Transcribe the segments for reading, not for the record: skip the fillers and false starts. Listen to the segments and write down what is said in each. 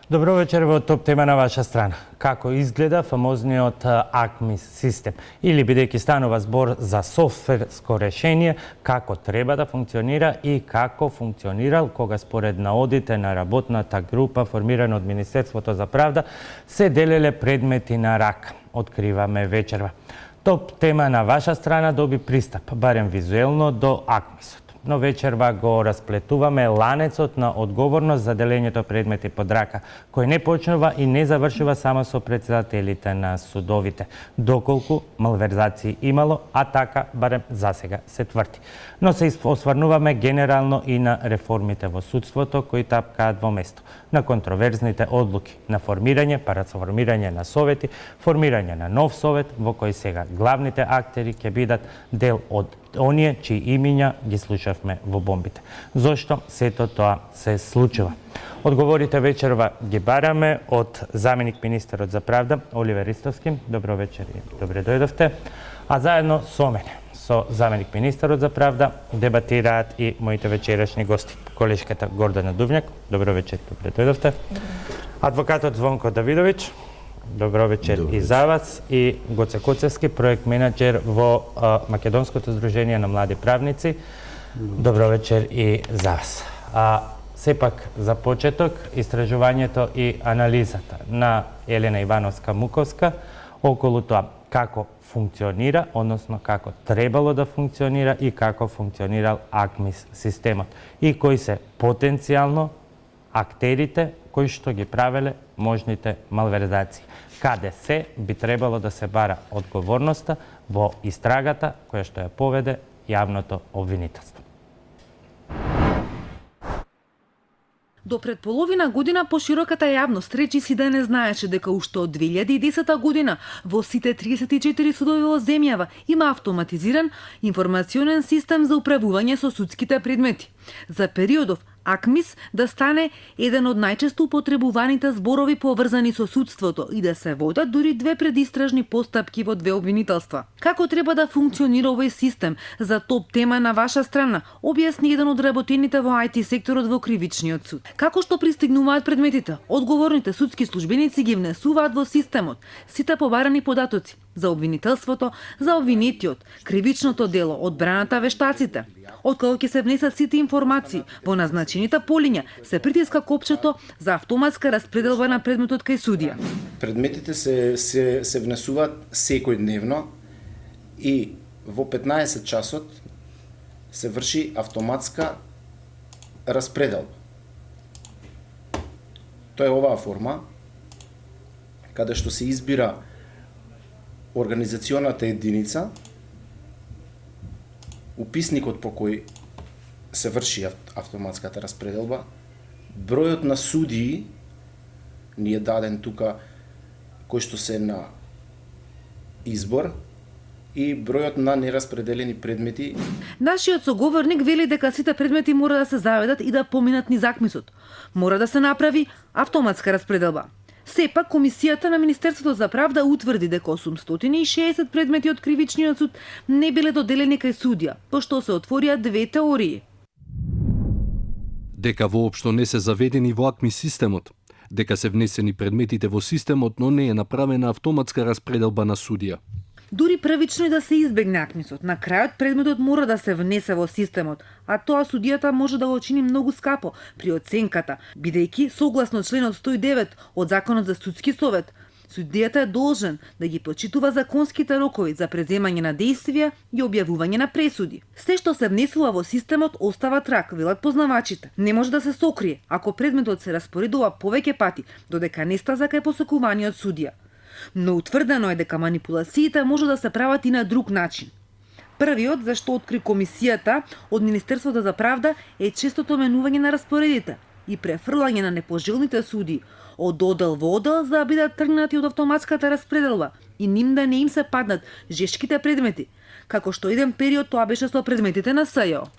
Добро вечер во топ тема на ваша страна. Како изгледа фамозниот АКМИС систем? Или бидејќи станува збор за софтверско решение, како треба да функционира и како функционирал кога според наодите на работната група формирана од Министерството за правда се делеле предмети на рак. Откриваме вечерва. Топ тема на ваша страна доби пристап, барем визуелно, до АКМИСот. Но вечерва го расплетуваме ланецот на одговорност за делењето предмети под рака, кој не почнува и не завршува само со председателите на судовите, доколку малверзации имало, а така барем засега се тврди. Но се осврнуваме генерално и на реформите во судството кои тапкаат во место, на контроверзните одлуки, на формирање, параформирање на совети, формирање на нов совет во кој сега главните актери ќе бидат дел од оние чии имиња ги слушавме во бомбите. Зошто сето тоа се случува? Одговорите вечерва ги бараме од заменик министерот за правда Оливер Ристовски. Добро вечер и добре дојдовте. А заедно со мене, со заменик министерот за правда, дебатираат и моите вечерашни гости. Колешката Гордана Дувњак. Добро вечер, добре дојдовте. Адвокатот Звонко Давидович. Добро вечер и за вас, и Гоце Коцевски, проект менеджер во Македонското здружение на млади правници. Добро вечер и за вас. Сепак за почеток истражувањето и анализата на Елена Ивановска-Муковска околу тоа како функционира, односно како требало да функционира и како функционирал АКМИС системот и кои се потенцијално актерите кои што ги правеле можните малверзации. Каде се би требало да се бара одговорноста во истрагата која што ја поведе јавното обвинителство. До пред половина година пошироката јавност речи си да не знаеше дека уште од 2010 година во сите 34 судови во земјава има автоматизиран информационен систем за управување со судските предмети. За периодов АКМИС да стане еден од најчесто употребуваните зборови поврзани со судството и да се водат дури 2 предистражни постапки во 2 обвинителства. Како треба да функционира овој систем за топ тема на ваша страна, објасни еден од работените во IT секторот во Кривичниот суд. Како што пристигнуваат предметите, одговорните судски службеници ги внесуваат во системот сите побарани податоци за обвинителството, за обвинетиот, кривичното дело, одбраната, вештаците. Откако ќе се внесат сите информации во назначените полиња, се притиска копчето за автоматска распределба на предметот кај судија. Предметите се внесуваат секојдневно и во 15 часот се врши автоматска распределба. Тоа е оваа форма каде што се избира организационата единица, уписникот по кој се врши автоматската распределба, бројот на судии ни е даден тука кој што се на избор и бројот на нераспределени предмети. Нашиот соговорник вели дека сите предмети мора да се заведат и да поминат низ АКМИСот. Мора да се направи автоматска распределба. Сепак, Комисијата на Министерството за правда утврди дека 860 предмети од Кривичниот суд не биле доделени кај судија, пошто се отворија 2 теории. Дека воопшто не се заведени во АКМИС системот, дека се внесени предметите во системот, но не е направена автоматска распределба на судија. Дури првично и да се избегне АКМИСот, на крајот предметот мора да се внесе во системот, а тоа судијата може да го чини многу скапо при оценката, бидејќи согласно членот 109 од Законот за судски совет, судијата е должен да ги почитува законските рокови за преземање на действија и објавување на пресуди. Се што се внесува во системот остава трак, велат познавачите. Не може да се сокрие ако предметот се распоредува повеќе пати, додека не стаза кај посекуваниот судија. Но утврдено е дека манипулациите може да се прават и на друг начин. Првиот, зашто откри Комисијата од Министерството за правда, е честото менување на распоредите и префрлање на непожелните судии од одел во одел за да бидат тргнати од автоматската распределба и ним да не им се паднат жешките предмети, како што еден период тоа беше со предметите на СЈО.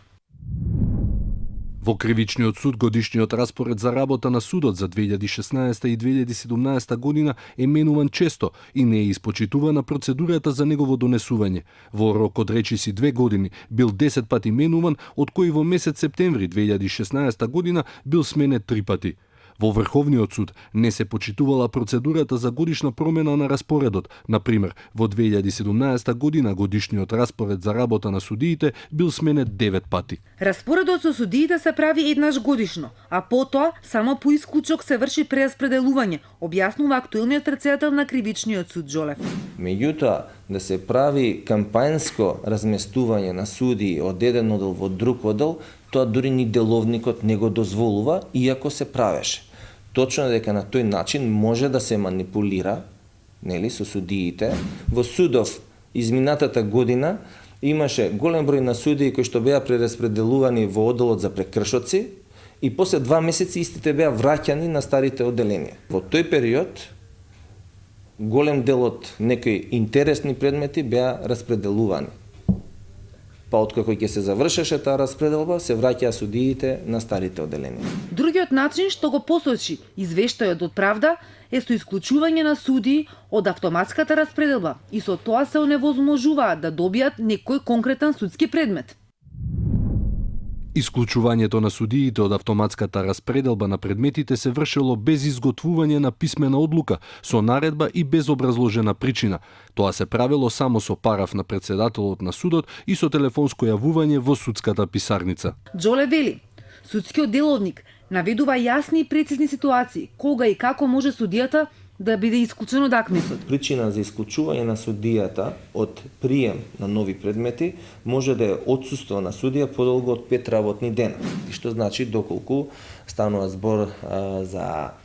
Во Кривичниот суд годишниот распоред за работа на судот за 2016 и 2017 година е менуван често и не е испочитувана процедурата за негово донесување. Во рок од речиси 2 години бил 10 пати менуван, од кои во месец септември 2016 година бил сменет 3 пати. Во Врховниот суд не се почитувала процедурата за годишна промена на распоредот. Например, во 2017 година годишниот распоред за работа на судиите бил сменет 9 пати. Распоредот со судиите се прави еднаш годишно, а потоа само по исклучок се врши прераспределување, објаснува актуелниот претседател на Кривичниот суд Джолев. Меѓутоа, да се прави кампањско разместување на судии од еден одел во друг одел, тоа дури ни деловникот не го дозволува, иако се правеше. Точно дека на тој начин може да се манипулира, нели, со судиите. Во судов изминатата година имаше голем број на судии кои што беа прераспределувани во оделот за прекршоци и после 2 месеци истите беа враќани на старите оделенија. Во тој период голем дел од некои интересни предмети беа распределувани. Па откако ќе се завршеше таа распределба, се враќаа судиите на старите оделенија. Другиот начин што го посочи извештајот од Правда е со исклучување на судии од автоматската распределба и со тоа се оневозможуваат да добијат некој конкретен судски предмет. Исклучувањето на судиите од автоматската распределба на предметите се вршело без изготвување на писмена одлука, со наредба и без образложена причина. Тоа се правело само со параф на претседателот на судот и со телефонско јавување во судската писарница. Джоле вели, судскиот деловник наведува јасни и прецизни ситуации кога и како може судијата да биде исклучен од АКМИСот. Причина за исклучување на судијата од прием на нови предмети може да е отсуство на судија подолго од 5 работни дена. И што значи доколку станува збор за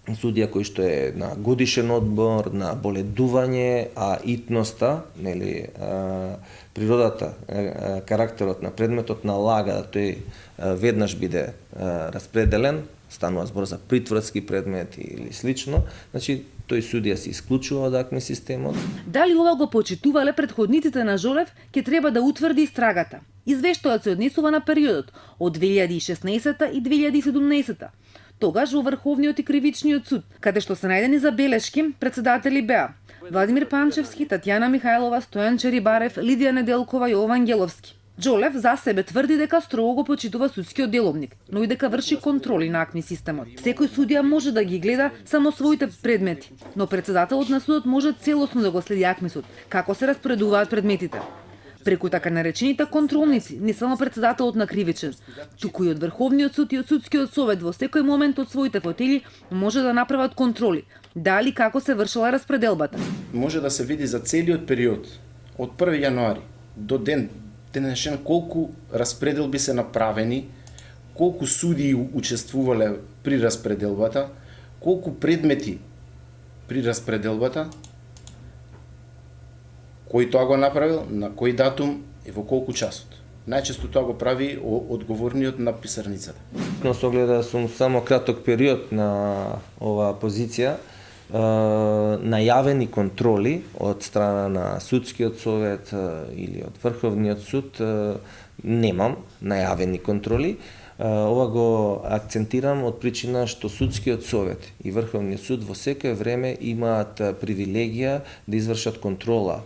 судија кој што е на годишен одмор, на боледување, а итноста, нели, природата, карактерот на предметот налага да тој веднаш биде распределен, станува збор за притворски предмети или слично, значи тој судија се исклучува од АКМИ системот. Дали ова го почитувале претходниците на Жолев, ќе треба да утврди истрагата. Извештајот се однесува на периодот од 2016 и 2017. Тогаш во Врховниот и Кривичниот суд, каде што се најдени забелешки, претседатели беа Владимир Панчевски, Татјана Михајлова, Стојан Черибарев, Лидија Неделкова, Јован Ангеловски. Джолев за себе тврди дека строго го почитува судскиот деловник, но и дека врши контроли на АКМИ системот. Секој судија може да ги гледа само своите предмети, но претседателот на судот може целосно да го следи АКМИСот, како се распоредуваат предметите. Преку така наречените контролници, не само претседателот на Кривичен, туку и од Врховниот суд и од судскиот совет во секој момент од своите фотели може да направат контроли, дали како се вршила распределбата. Може да се види за целиот период од 1 јануари до денешен колку распределби се направени, колку судии учествувале при распределбата, колку предмети при распределбата, кој тоа го направил, на кој датум и во колку часот. Најчесто тоа го прави одговорниот на писарницата. Но со огледа сум само краток период на оваа позиција, најавени контроли од страна на судскиот совет или од Врховниот суд немам најавени контроли. Ова го акцентирам од причина што судскиот совет и Врховниот суд во секое време имаат привилегија да извршат контрола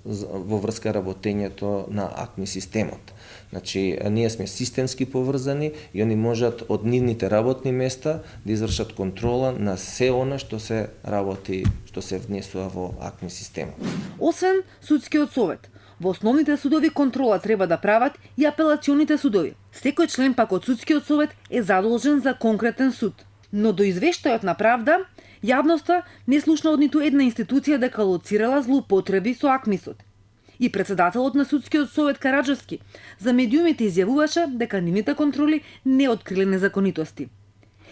во врска работењето на АКМИ системот. Значи, ние сме системски поврзани и они можат од нивните работни места да извршат контрола на се она што се работи, што се внесува во АКМИ системот. Освен судскиот совет, во основните судови контрола треба да прават и апелационите судови. Секој член пак од судскиот совет е задолжен за конкретен суд. Но до извештајот на Правда, јавноста не слушна од ниту една институција дека лоцирала злоупотреби со АКМИСот. И претседателот на судскиот совет Караджевски за медиумите изјавуваше дека нивните контроли не откриле незаконитости.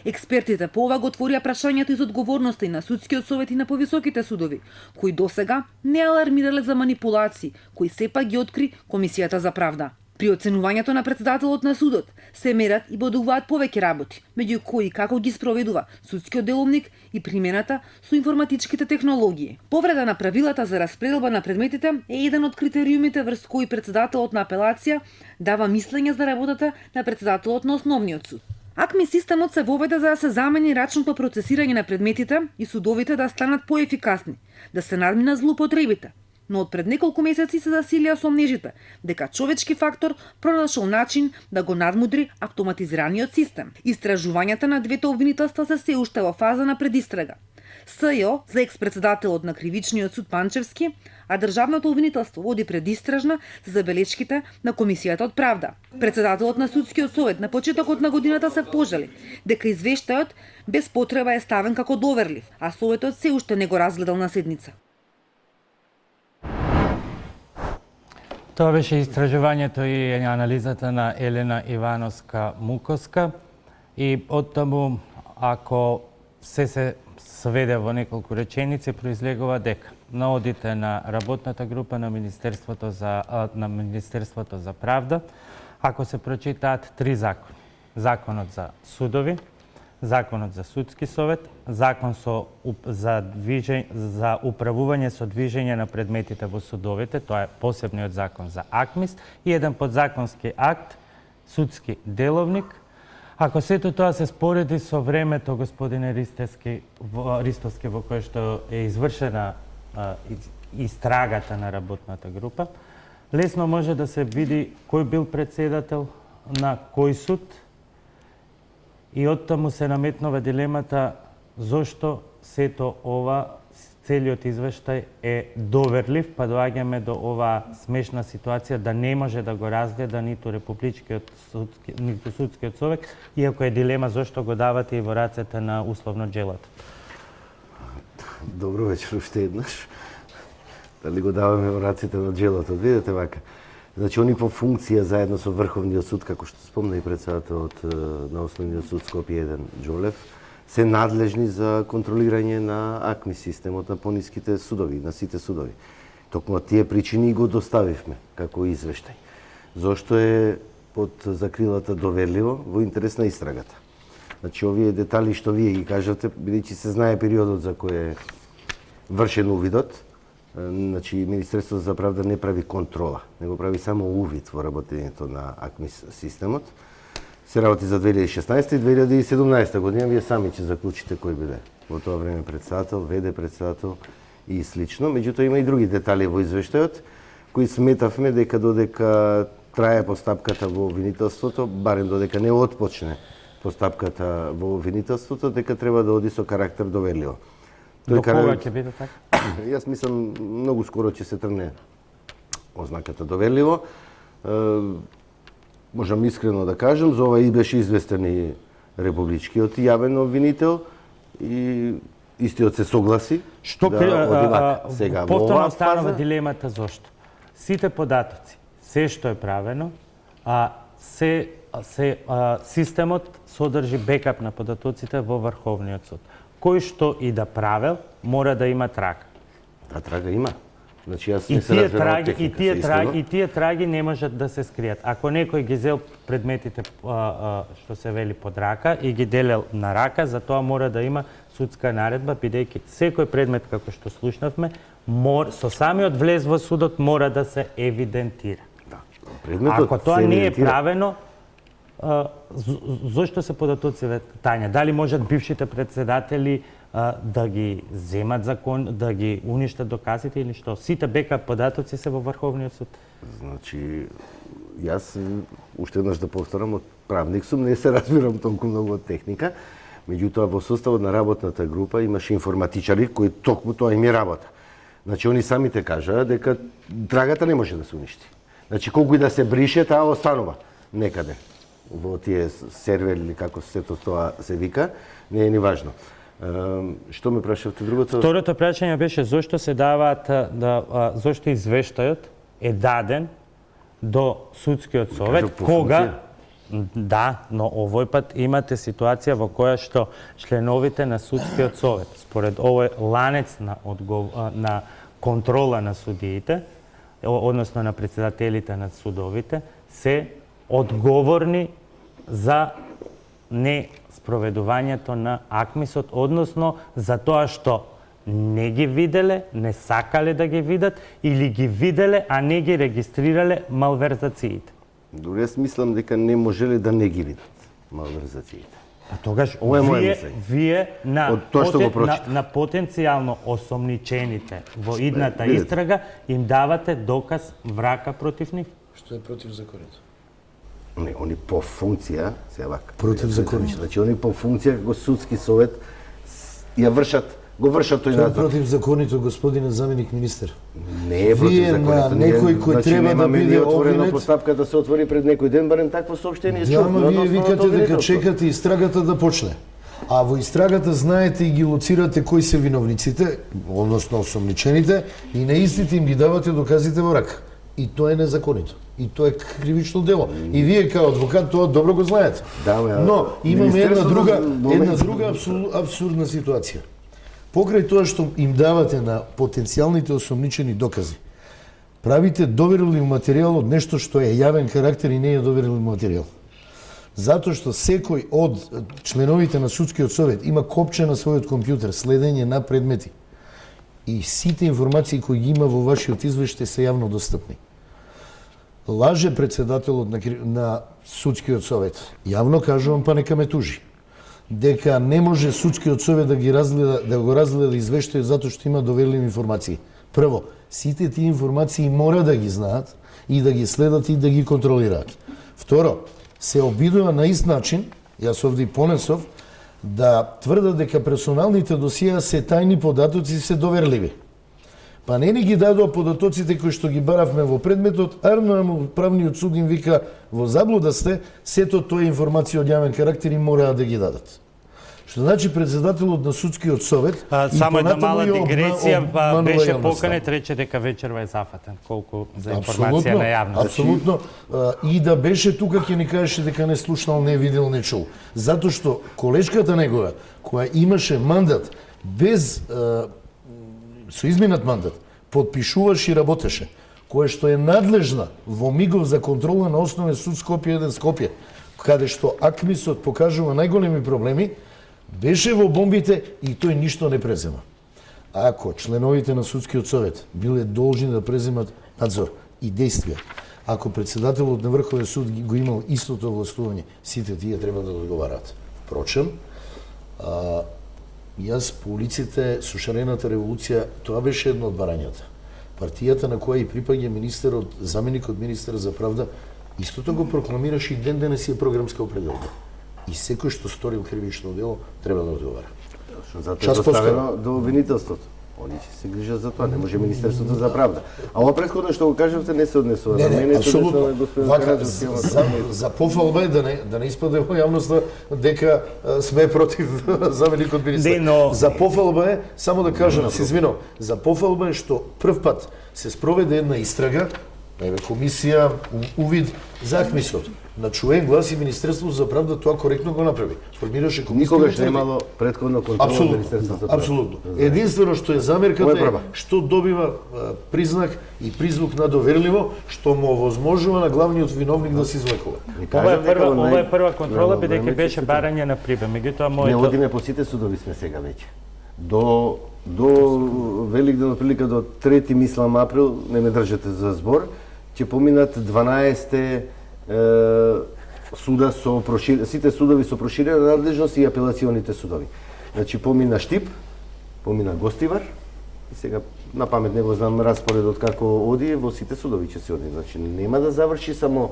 Експертите по ова го отворија прашањето из одговорноста и на судскиот совет и на повисоките судови, кои досега не алармирале за манипулации, кои сепак ги откри Комисијата за правда. При оценувањето на претседателот на судот се мерат и бодуваат повеќе работи, меѓу кои како ги спроведува судскиот деловник и примената со информатичките технологии. Повреда на правилата за распределба на предметите е еден од критериумите врз кои претседателот на апелација дава мислење за работата на претседателот на основниот суд. АКМИ системот се воведе за да се замени рачното процесирање на предметите и судовите да станат поефикасни, да се надминат злоупотребите. но од пред неколку месеци се засилија сомнежите дека човечки фактор пронашол начин да го надмудри автоматизираниот систем. Истражувањата на двете обвинителства се уште во фаза на предистрага. СЈО за екс-председателот на Кривичниот суд Панчевски, а државното обвинителство води предистражна за забелешките на Комисијата од правда. Председателот на Судскиот совет на почетокот на годината се пожали дека извештајот без потреба е ставен како доверлив, а советот се уште не го разгледал на седница. Тоа беше истражувањето и анализата на Елена Ивановска-Муковска и оттаму, ако се сведе во неколку реченици, произлегува дека на одите на работната група на Министерството за правда, ако се прочитаат три закони: Законот за судови, Законот за судски совет, Закон за управување со движење на предметите во судовите, тоа е посебниот закон за АКМИС, и еден подзаконски акт, судски деловник. Ако сето тоа се спореди со времето, господине Ристовски, во кое што е извршена истрагата на работната група, лесно може да се види кој бил председател на кој суд, и оттаму се наметнува дилемата зошто сето ова, целиот извештај е доверлив, па доаѓаме до оваа смешна ситуација да не може да го разгледа ниту ниту судскиот совет, иако е дилема зошто го давате и во рацете на условно джелато. Добро вечер уште еднаш. Дали го даваме во раците на джелото? Видете вака. Значи, они по функција заедно со Врховниот суд, како што спомна и председателот на Основниот суд Скопје 1 Џолев, се надлежни за контролирање на АКМИ системот на пониските судови, на сите судови. Токму тие причини го доставивме како извештај. Зошто е под закрилата доверливо во интерес на истрагата. Значи, овие детали што вие ги кажате, бидејќи се знае периодот за кој е вршен увидот, значи Министерството за правда не прави контрола, него прави само увид во работењето на АКМИ системот. Се работи за 2016 и 2017 година, вие сами ќе заклучите кој биде во тоа време председател, ВД председател и слично. Меѓутоа има и други детали во извештајот кои сметавме дека додека трае постапката во обвинителството, барем додека не отпочне постапката во обвинителството, дека треба да оди со карактер доверливо. До кога ќе биде така? Јас мислам многу скоро ќе се тргне ознаката доверливо. Можам искрено да кажам, за ова и беше известен и републичкиот јавен обвинител и истиот се согласи Што да оди сега во повторно оваа останува фаза. дилемата зошто? Сите податоци, се што е правено, системот содржи бекап на податоците во Врховниот суд. Кој што и да правел, мора да има трага. А трага има. Значи јас И не се тие разбирам од траги, техника, се искрено. и тие траги не можат да се скријат. Ако некој ги зел предметите што се вели под рака и ги делел на рака, за тоа мора да има судска наредба, бидејќи секој предмет, како што слушнавме, со самиот влез во судот мора да се евидентира. Да. Предметот Ако тоа се не е евидентира. правено, зошто се податоците тања? Дали можат бившите председатели да ги земат закон, да ги уништат доказите или што? Сите бекап податоци се во Врховниот суд. Значи, јас уште еднаш да повторам, од правник сум, не се разбирам толку многу од техника, меѓутоа во составот на работната група имаше информатичари кои токму тоа им е работа. Значи, они самите кажаа дека трагата не може да се уништи. Значи, колку и да се брише, таа останува некаде во тие сервери или како сето тоа се вика, не е ни важно. Што ме прашавте другото? Второто прашање беше зошто се даваат, зошто извештајот е даден до судскиот совет, по кога да, но овој пат имате ситуација во која што членовите на судскиот совет, според овој ланец на контрола на судиите, односно на председателите на судовите, се одговорни за не спроведувањето на АКМИСот, односно за тоа што не ги виделе, не сакале да ги видат или ги виделе, а не ги регистрирале малверзациите. Добре, јас мислам дека не можеле да не ги видат малверзациите. А тогаш Ова е моје мислење. вие Од тоа што го прочитав. на потенцијално осомничените во идната видите. истрага им давате доказ врака против нив. Што е против законите? Не, они по функција, се вака. Против законите. Значи, они по функција како судски совет ја го вршат тој Тоа е надзор. против законите, господине заменик министер. Не е против Вие законите. на некој кој Значи, треба да немаме биде ние отворена обвинет. постапка да се отвори пред некој ден, барем такво соопштение Да, чув. ама на вие основа на викате тоа дека обвинителство. чекате истрагата да почне. А во истрагата знаете и ги лоцирате кои се виновниците, односно осомничените, и на истите им ги давате доказите во рака. И тоа е незаконито. И тоа е кривично дело. И вие као адвокат тоа добро го знаете. Да, ме, Но имаме една Министерството друга абсурдна ситуација. Покрај тоа што им давате на потенцијалните осомничени докази, правите доверлив материјал од нешто што е јавен карактер и не е доверлив материјал. Затоа што секој од членовите на судскиот совет има копче на својот компјутер, следење на предмети. И сите информации кои ги има во вашиот извештај се јавно достапни. Лаже председателот на судскиот совет. Јавно кажувам, па нека ме тужи. Дека не може судскиот совет да го разгледа извештајот затоа што има доверливи информации. Прво, сите тие информации мора да ги знаат и да ги следат и да ги контролираат. Второ, се обидува на ист начин, јас овде понесов, да тврдат дека персоналните досија се тајни податоци и се доверливи. Па не ни ги дадоа податоците кои што ги баравме во предметот, арно правниот суд им вика во заблуда сте, сето тоа е информација од јавен карактер и мора да ги дадат. Што значи председателот на судскиот совет и Само една понатаму мала ја дигресија, обманува беше јавноста. поканет, рече дека вечерва е зафатен, колку за информација на јавност. Апсолутно. И да беше тука ќе ни кажеше дека не слушнал, не видел, не чул. Затоа што колешката негова, која имаше мандат без со изминат мандат, подпишуваше и работеше, која што е надлежна во мигов за контрола на Основен суд Скопје 1 Скопје, каде што АКМИСот покажува најголеми проблеми, беше во бомбите и тој ништо не презема. Ако членовите на судскиот совет биле должни да преземат надзор и действија, ако председателот на Врховен суд го имал истото властување, сите тие треба да одговараат. Впрочем, јас по улиците со шарената револуција, тоа беше едно од барањата. Партијата на која и припаѓа министерот, заменикот министер за правда, истото го прокламираше и ден денес е програмска определба. И секој што сторил кривично дело треба да одговара. Затоа е Час доставено до обвинителството. Они ќе се грижат за тоа, не може Министерството за правда. А ова претходно што го кажавте не се однесува на мене, се однесува на господин Караджовски. За пофалба е да не испаде во јавноста дека сме против заменикот министер. За пофалба е, само да кажам, се извинувам, за пофалба е што прв пат се спроведе една истрага, комисија, увид за АКМИСот. На чуен глас и Министерството за правда тоа коректно го направи. Формираше комисија. Никогаш немало претходно контрола од Министерството за правда. Апсолутно. Единствено што е замерката е што добива признак и призвук на доверливо, што му овозможува на главниот виновник да се извлекува. Ова е прва контрола, бидејќи беше барање на прибе. Меѓутоа Не одиме по сите судови сме сега веќе. До Великден, отприлика до 3 мислам април, не ме држате за збор, ќе поминат 12 суда со сите судови со проширена надлежност и апелационите судови. Значи помина Штип, помина Гостивар и сега на памет не го знам распоредот како оди, во сите судови ќе се оди. Значи нема да заврши само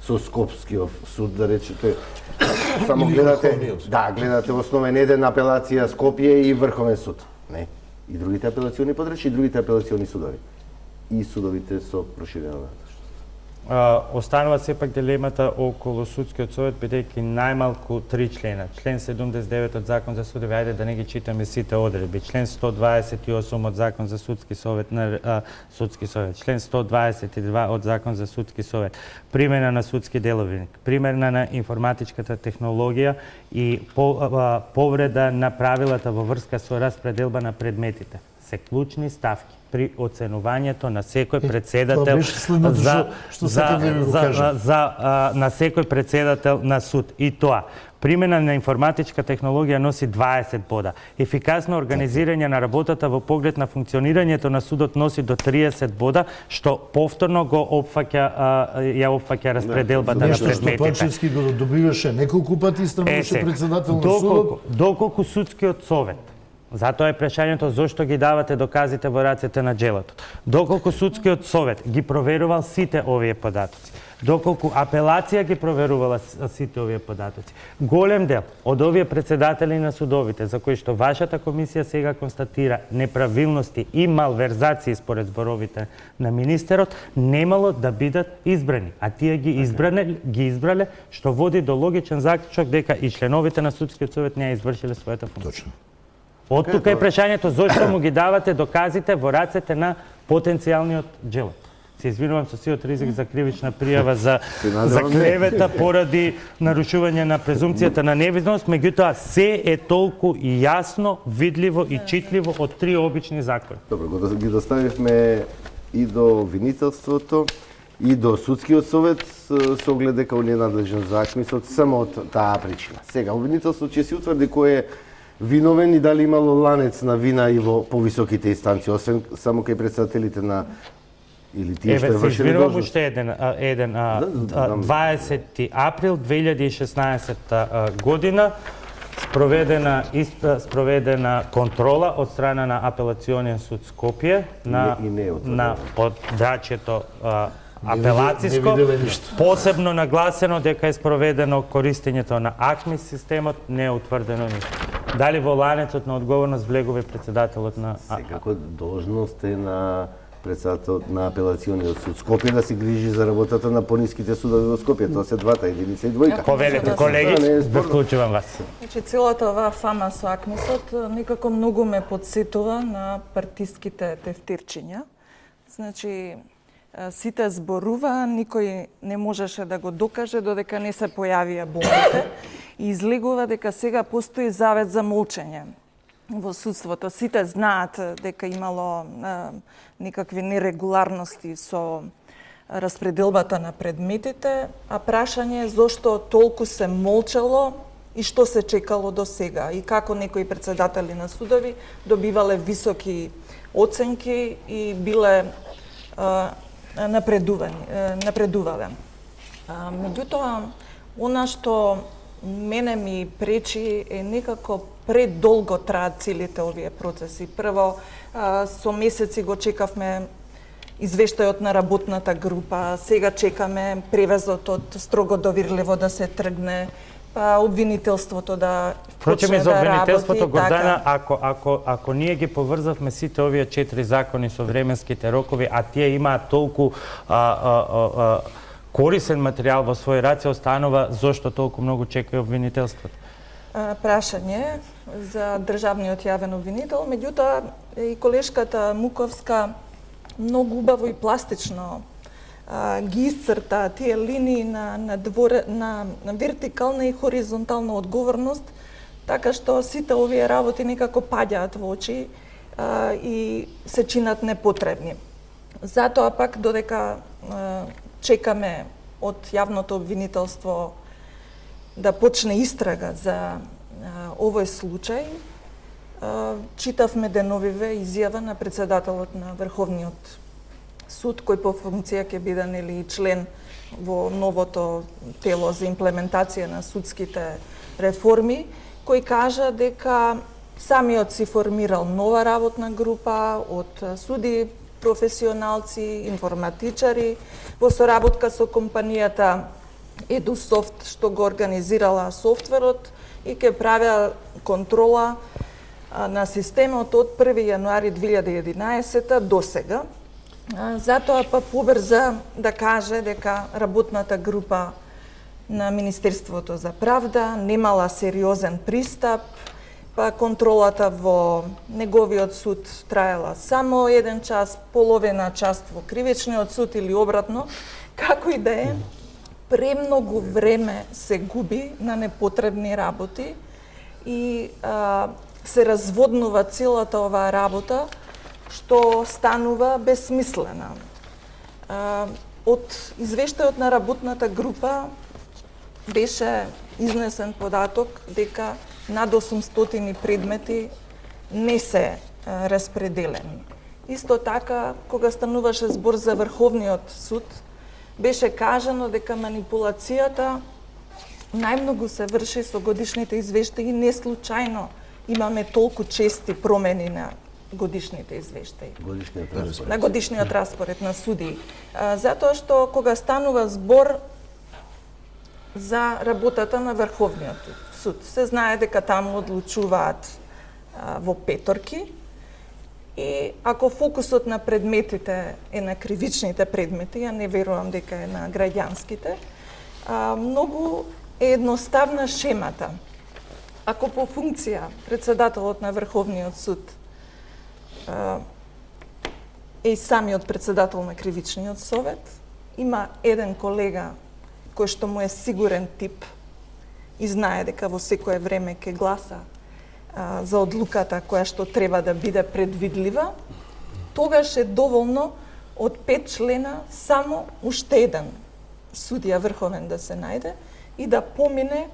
со Скопскиот суд, да речете, само гледате Основен еден, апелација Скопје и Врховен суд. Не, и другите апелациони подрачи, и другите апелациони судови. И судовите со проширена надлежност. Останува сепак дилемата околу судскиот совет, бидејќи најмалку 3 члена. Член 79 од Закон за судови, ајде да не ги читаме сите одредби. Член 128 од Закон за судски совет, член 122 од Закон за судски совет, примена на судски деловник, примена на информатичката технологија и повреда на правилата во врска со распределба на предметите. се клучни ставки при оценувањето на секој Тоа председател беше следното што сакам да ви го кажам. на секој председател на суд. И тоа, примена на информатичка технологија носи 20 бода. Ефикасно организирање на работата во поглед на функционирањето на судот носи до 30 бода, што повторно го опфаќа распределбата на Нешто што предметите. Пачевски го добиваше неколку пати и стануваше председател на судот. Доколку судскиот совет, затоа е прашањето зошто ги давате доказите во рацете на джелото. Доколку судскиот совет ги проверувал сите овие податоци, доколку апелација ги проверувала сите овие податоци, голем дел од овие председатели на судовите, за кои што вашата комисија сега констатира неправилности и малверзации според зборовите на министерот, немало да бидат избрани, а тие ги избрале, што води до логичен заклучок дека и членовите на судскиот совет не ја извршиле својата функција. Точно. Од тука е прашањето зошто му ги давате доказите во рацете на потенцијалниот джелот. Се извинувам со сиот ризик за кривична пријава за клевета поради нарушување на презумпцијата на невиновност, меѓутоа се е толку и јасно, видливо и читливо од три обични закони. Добро, ги доставивме и до винителството, и до судскиот совет со оглед дека он е надлежен за акмисот само од таа причина. Сега, обвинителството ќе се утврди кој е виновен и дали имало ланец на вина и во повисоките инстанции, освен само кај председателите на или тие што вршеле извинувам должност. уште еден 20 април 2016 година спроведена контрола од страна на апелационен суд Скопје на подрачјето апелацијско, посебно нагласено дека е спроведено користењето на АКМИС системот, не е утврдено ништо. Дали во ланецот на одговорност влегува председателот на Секако должност е на председателот на апелациониот суд Скопје да се грижи за работата на пониските судови во Скопје. Тоа се двата, единица и двојка. Повелете, колеги, да вклучувам вас. Значи, целата оваа фама со АКМИСот некако многу ме подсетува на партиските тефтирчиња. Значи, сите зборува, никој не можеше да го докаже додека не се појавија бомбите и излегува дека сега постои завет за молчење во судството. Сите знаат дека имало некакви нерегуларности со распределбата на предметите, а прашање е зошто толку се молчало и што се чекало до сега и како некои председатели на судови добивале високи оценки и биле напредувале. Меѓутоа, она што мене ми пречи е некако предолго траат целите овие процеси. Прво, со месеци го чекавме извештајот на работната група, сега чекаме превезот од строго довирливо да се тргне, па обвинителството да почне за да обвинителството, работи. Гордана, ако ние ги поврзавме сите овие 4 закони со временските рокови, а тие имаат толку корисен материјал во свој раце, останува зошто толку многу чека обвинителството? Прашање за државниот јавен обвинител, меѓутоа и колешката Муковска многу убаво и пластично ги исцрта тие линии на вертикална и хоризонтална одговорност, така што сите овие работи некако паѓаат во очи и се чинат непотребни. Затоа пак додека чекаме од јавното обвинителство да почне истрага за овој случај, читавме деновиве изјава на председателот на Врховниот суд, кој по функција ќе биде нели член во новото тело за имплементација на судските реформи, кој кажа дека самиот си формирал нова работна група од суди, професионалци, информатичари, во соработка со компанијата EduSoft, што го организирала софтверот и ќе правеа контрола на системот од 1 јануари 2011 до сега. Затоа па побрза да каже дека работната група на Министерството за правда немала сериозен пристап, па контролата во неговиот суд траела само 1 час, половина час во кривичниот суд или обратно, како и да е, премногу време се губи на непотребни работи и се разводнува целата оваа работа што станува бесмислена. Од извештајот на работната група беше изнесен податок дека над 800 предмети не се распределени. Исто така, кога стануваше збор за Врховниот суд, беше кажано дека манипулацијата најмногу се врши со годишните извештаи, не случајно имаме толку чести промени на годишните извештаи. На годишниот распоред на судии. Затоа што кога станува збор за работата на Врховниот суд, се знае дека таму одлучуваат во петорки, и ако фокусот на предметите е на кривичните предмети, ја не верувам дека е на граѓанските, многу е едноставна шемата. Ако по функција председателот на Врховниот суд е и самиот председател на Кривичниот совет, има еден колега кој што му е сигурен тип и знае дека во секое време ќе гласа за одлуката која што треба да биде предвидлива, тогаш е доволно од 5 члена само уште еден судија врховен да се најде и да помине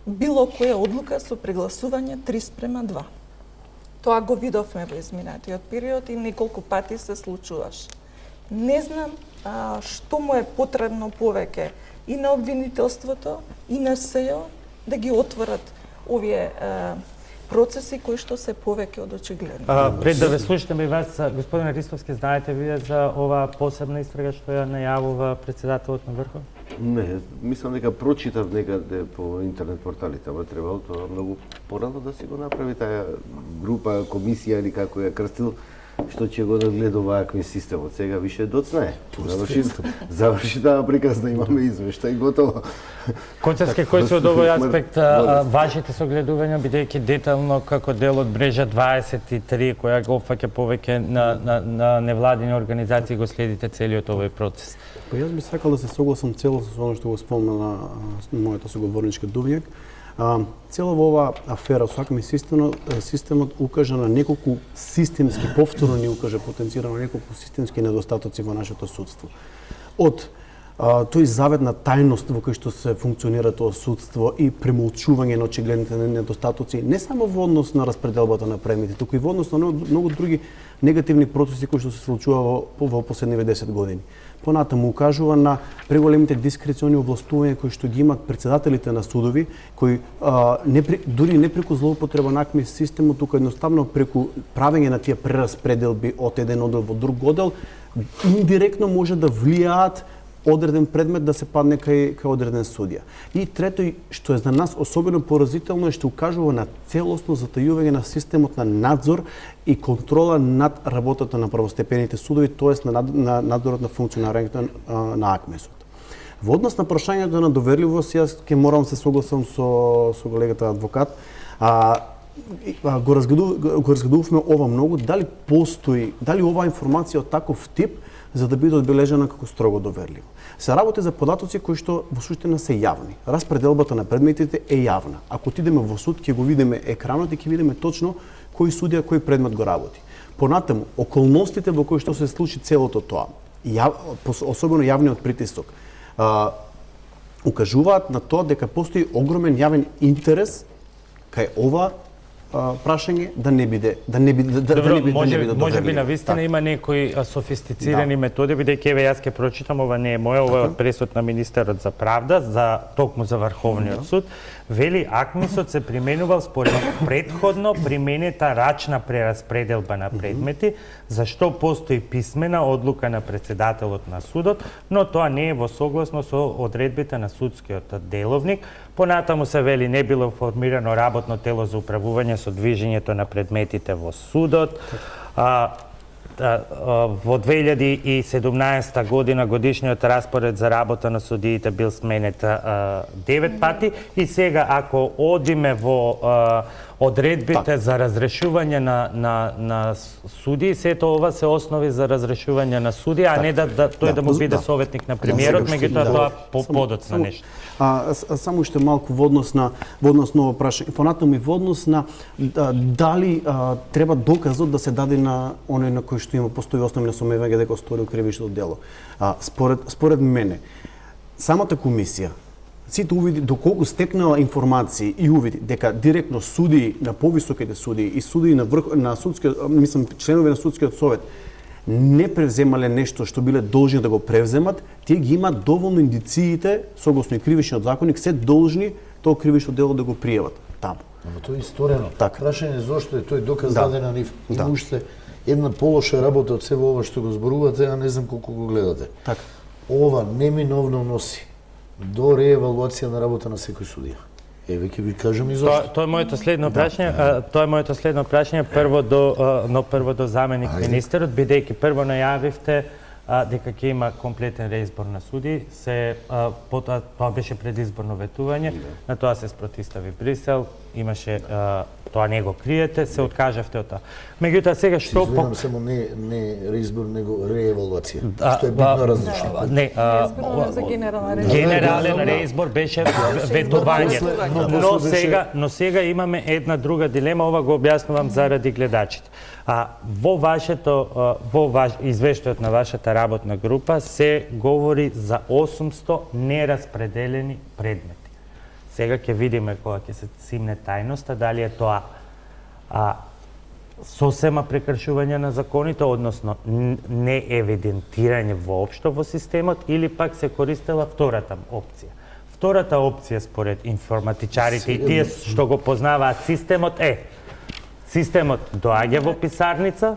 било која одлука со прегласување 3:2. Тоа го видовме во изминатиот период и неколку пати се случуваше. Не знам што му е потребно повеќе и на обвинителството и на СЈО да ги отворат овие процеси кои што се повеќе од очигледни. Пред да ве слушаме и вас, господин Ристовски, знаете вие за ова посебна истрага што ја најавува председателот на Врхов? Не, мислам дека прочитав некаде по интернет порталите, ама требало тоа многу порано да си го направи таа група, комисија или како ја крстил, што ќе го нагледува аквин системот. Сега више доцна е. Заврши таа приказна, имаме извештај, готово. Коцевски, кој се од овој аспект вашите согледувања, бидејќи детално како дел од мрежа 23, која го опфаќа повеќе на невладини организации, го следите целиот овој процес? Па јас би сакал да се согласам целосно со оно што го спомена мојата соговорничка Дувјак. Цела во оваа афера со АКМИ системот укажа на неколку системски, повторно ни укажа потенцирано неколку системски недостатоци во нашето судство. Од тој завет на тајност во кој што се функционира тоа судство и премолчување на очигледните недостатоци, не само во однос на распределбата на премите, туку и во однос на многу други негативни процеси кои што се случува во последниве 10 години. Понатаму укажува на преголемите дискрециони овластувања кои што ги имаат председателите на судови, кои дури не преку злоупотреба на АКМИ системот, туку едноставно преку правење на тие прераспределби од еден одел во друг одел, индиректно може да влијаат одреден предмет да се падне кај одреден судија. И трето, што е за нас особено поразително, е што укажува на целосно затајување на системот на надзор и контрола над работата на првостепените судови, тоест на надзорот на функционирањето на АКМИСот. Во однос на прашањето на доверливост, јас ќе морам се согласам со колегата адвокат. Го разгледувавме ова многу, дали постои, дали оваа информација од таков тип за да биде одбележена како строго доверливо. Се работи за податоци кои што во суштина се јавни. Распределбата на предметите е јавна. Ако отидеме во суд, ќе го видиме екранот и ќе видиме точно кој судија кој предмет го работи. Понатаму, околностите во кои што се случи целото тоа, особено јавниот притисок, укажуваат на тоа дека постои огромен јавен интерес кај ова прашање да не биде доверливо. Може би навистина има некои софистицирани методи, бидејќи еве јас ќе прочитам, ова не е моја, ова е од пресуд на министерот за правда, токму за Врховниот суд. Вели, АКМИСот се применувал според предходно применета рачна прераспределба на предмети, за што постои писмена одлука на председателот на судот, но тоа не е во согласно со одредбите на судскиот деловник. Понатаму се вели, не било формирано работно тело за управување со движењето на предметите во судот. во 2017 година годишниот распоред за работа на судиите бил сменет 9 пати и сега ако одиме во одредбите за разрешување на суди, сето ова се основи за разрешување на суди, а не да тој да му биде советник на премиерот, меѓутоа тоа подоцна нешто. Само уште малку во однос на ово прашање. Понатаму и во однос на дали треба доказот да се даде на оној на кој што има постои основно сомневање дека сторил кривично дело. Според мене, самата комисија сите увиди доколку стекнала информации и увиди дека директно судии на повисоките судии и судии на судскиот, членови на судскиот совет не превземале нешто што биле должни да го превземат, тие ги имаат доволно индициите, согласно и кривичниот законник, се должни тоа кривично дело да го пријават таму. Но тоа е исторено. Така. Прашање зошто е тој доказ даден на нив. Има уште една полоша работа од себе ова што го зборувате, а не знам колку го гледате. Така. Ова неминовно носи до реевалуација на работа на секој судија. Веќе ви кажам и зошто. Тоа е моето следно прашање. Прво до заменик министерот, бидејќи прво најавивте дека ќе има комплетен реизбор на суди, потоа тоа беше предизборно ветување, на тоа се спротивстави Брисел, имаше тоа не го криете, се откажавте од тоа. Меѓутоа сега што Извинам, само не реизбор, него реевалуација, што е битно различно. Не, за генерален реизбор беше ветување. Но сега имаме една друга дилема, ова го објаснувам заради гледачите. Во извештајот на вашата работна група се говори за 800 нераспределени предмети. Сега ќе видиме кога ќе се симне тајноста, дали е тоа сосема прекршување на законите, односно не евидентирање воопшто во системот, или пак се користела втората опција. Втората опција според информатичарите и тие што го познаваат системот системот доаѓа во писарница,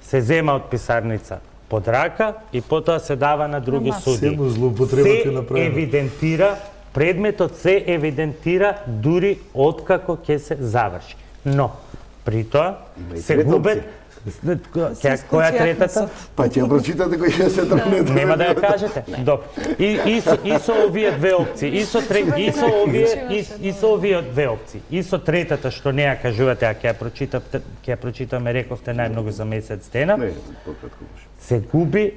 се зема од писарница под рака и потоа се дава на други суди. Се евидентира, предметот се евидентира дури откако ќе се заврши. Но, при тоа се губат... Која третата? Па ќе ја прочитате кој ќе се тргне. Нема да ја кажете. Добро. И со овие две опции, и со овие две опции, и со третата што не ја кажувате, а ќе ја прочитаме, рековте најмногу за месец дена. Се губи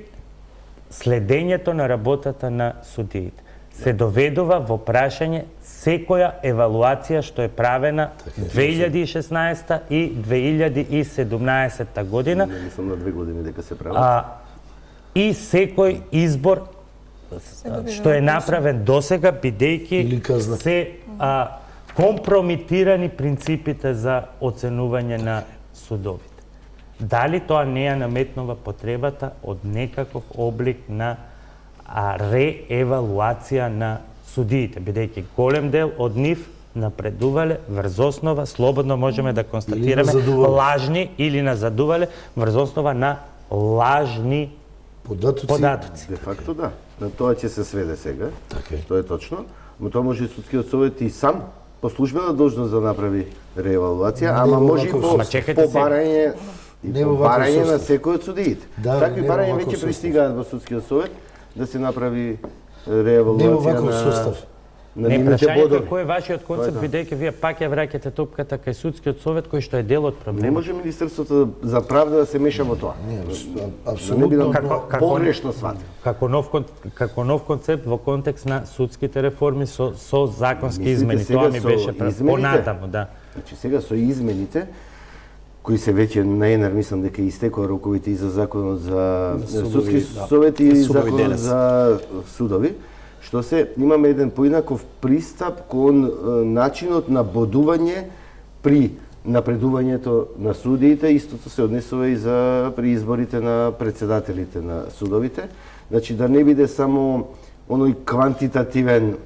следењето на работата на судиите. Се доведува во прашање секоја евалуација што е правена 2016 и 2017 година. Не мислам на 2 години дека се прави. И секој избор што е направен досега, бидејќи се компромитирани принципите за оценување на судовите. Дали тоа не ја наметнува потребата од некаков облик на реевалуација на судиите, бидејќи голем дел од нив напредувале врз основа, слободно можеме да констатираме, лажни или назадувале врз основа на лажни податоци. Де факто да. На тоа ќе се сведе сега. Тоа е точно. Но тоа може и судскиот совет и сам по службена должност да направи реевалуација, ама може и по барање на секој од судиите. Такви барања веќе пристигаат во судскиот совет да се направи реевалуација на Не, прашањето е кој е вашиот концепт, бидејќи вие пак ја враќате топката кај судскиот совет, кој што е дел од проблемот. Не може Министерството за правда да се меша во тоа. Не, апсолутно погрешно сватил. Како нов концепт во контекст на судските реформи со законски измени. Тоа ми беше понатаму, да. Значи сега со измените кои се веќе на ЕНР, мислам дека истекоа роковите и за законот за судски совет и законот за судови, што се имаме еден поинаков пристап кон начинот на бодување при напредувањето на судиите, истото се однесува и за при изборите на председателите на судовите. Значи да не биде само оној квантитативен,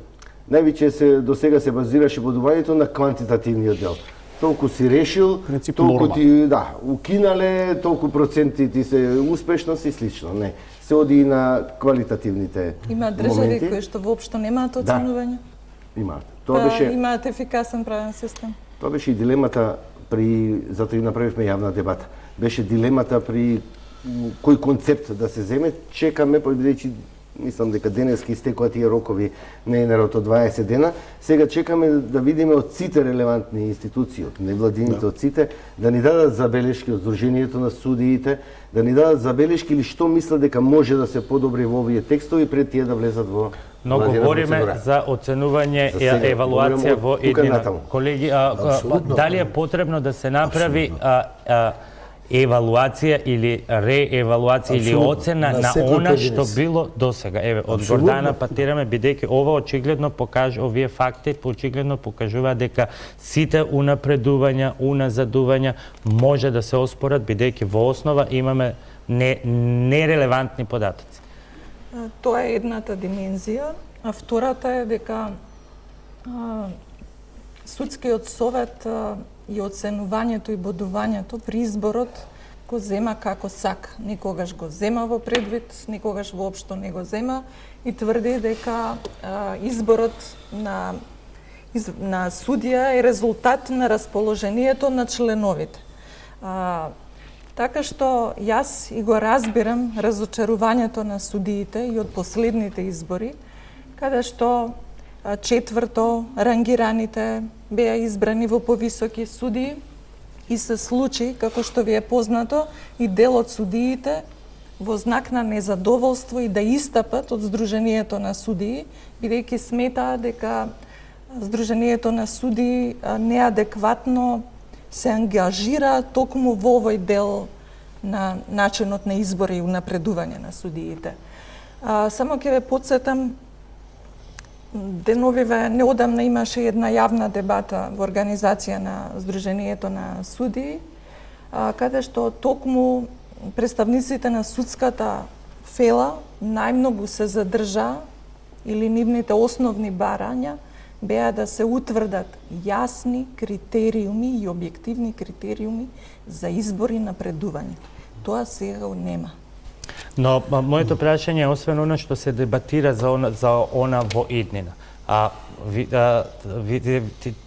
највеќе се до сега се базираше бодувањето на квантитативниот дел. Толку си решил, толку ти укинале, толку проценти ти се успешност и слично. Не, се оди и на квалитативните моменти. Има држави кои што воопшто немаат оценување? Имаат. Имаат ефикасен правен систем. Тоа беше и дилемата затоа и направивме јавна дебата. Беше дилемата при кој концепт да се земе, чекаме, бидејќи мислам дека денески истекоа тие рокови неинерот од 20 дена, сега чекаме да видиме од сите релевантни институции, од невладините, од сите, да ни дадат забелешки од Сдруженијето на судиите, да ни дадат забелешки или што мислат дека може да се подобри во овие текстови пред тие да влезат во Но говориме за оценување и евалуација во еднина. Колеги, дали е потребно да се направи евалуација или реевалуација или оцена на она што било досега? Еве, од Гордана патираме, бидејќи ова очигледно покажува, овие факти очигледно покажуваат дека сите унапредувања, уназадувања може да се оспорат, бидејќи во основа имаме нерелевантни податоци. Тоа е едната димензија, а втората е дека судскиот совет и оценувањето и бодувањето при изборот го зема како сака. Никогаш го зема во предвид, никогаш воопшто не го зема и тврди дека изборот на судија е резултат на расположението на членовите. Така што јас и го разбирам разочарувањето на судиите и од последните избори, каде што четврто рангираните беа избрани во повисоки судии и се случи, како што ви е познато, и дел од судиите во знак на незадоволство и да истапат од Сдруженијето на судии, бидејќи сметаа дека Сдруженијето на судии неадекватно се ангажира токму во овој дел на начинот на избор и унапредување на судиите. Само ќе ве потсетам, деновиве неодамна имаше една јавна дебата во организација на Сдруженијето на судии, каде што токму представниците на судската фела најмногу се задржа или нивните основни барања беа да се утврдат јасни критериуми и објективни критериуми за избор и напредување. Тоа сега нема. Но моето прашање е освен она што се дебатира за она во иднина.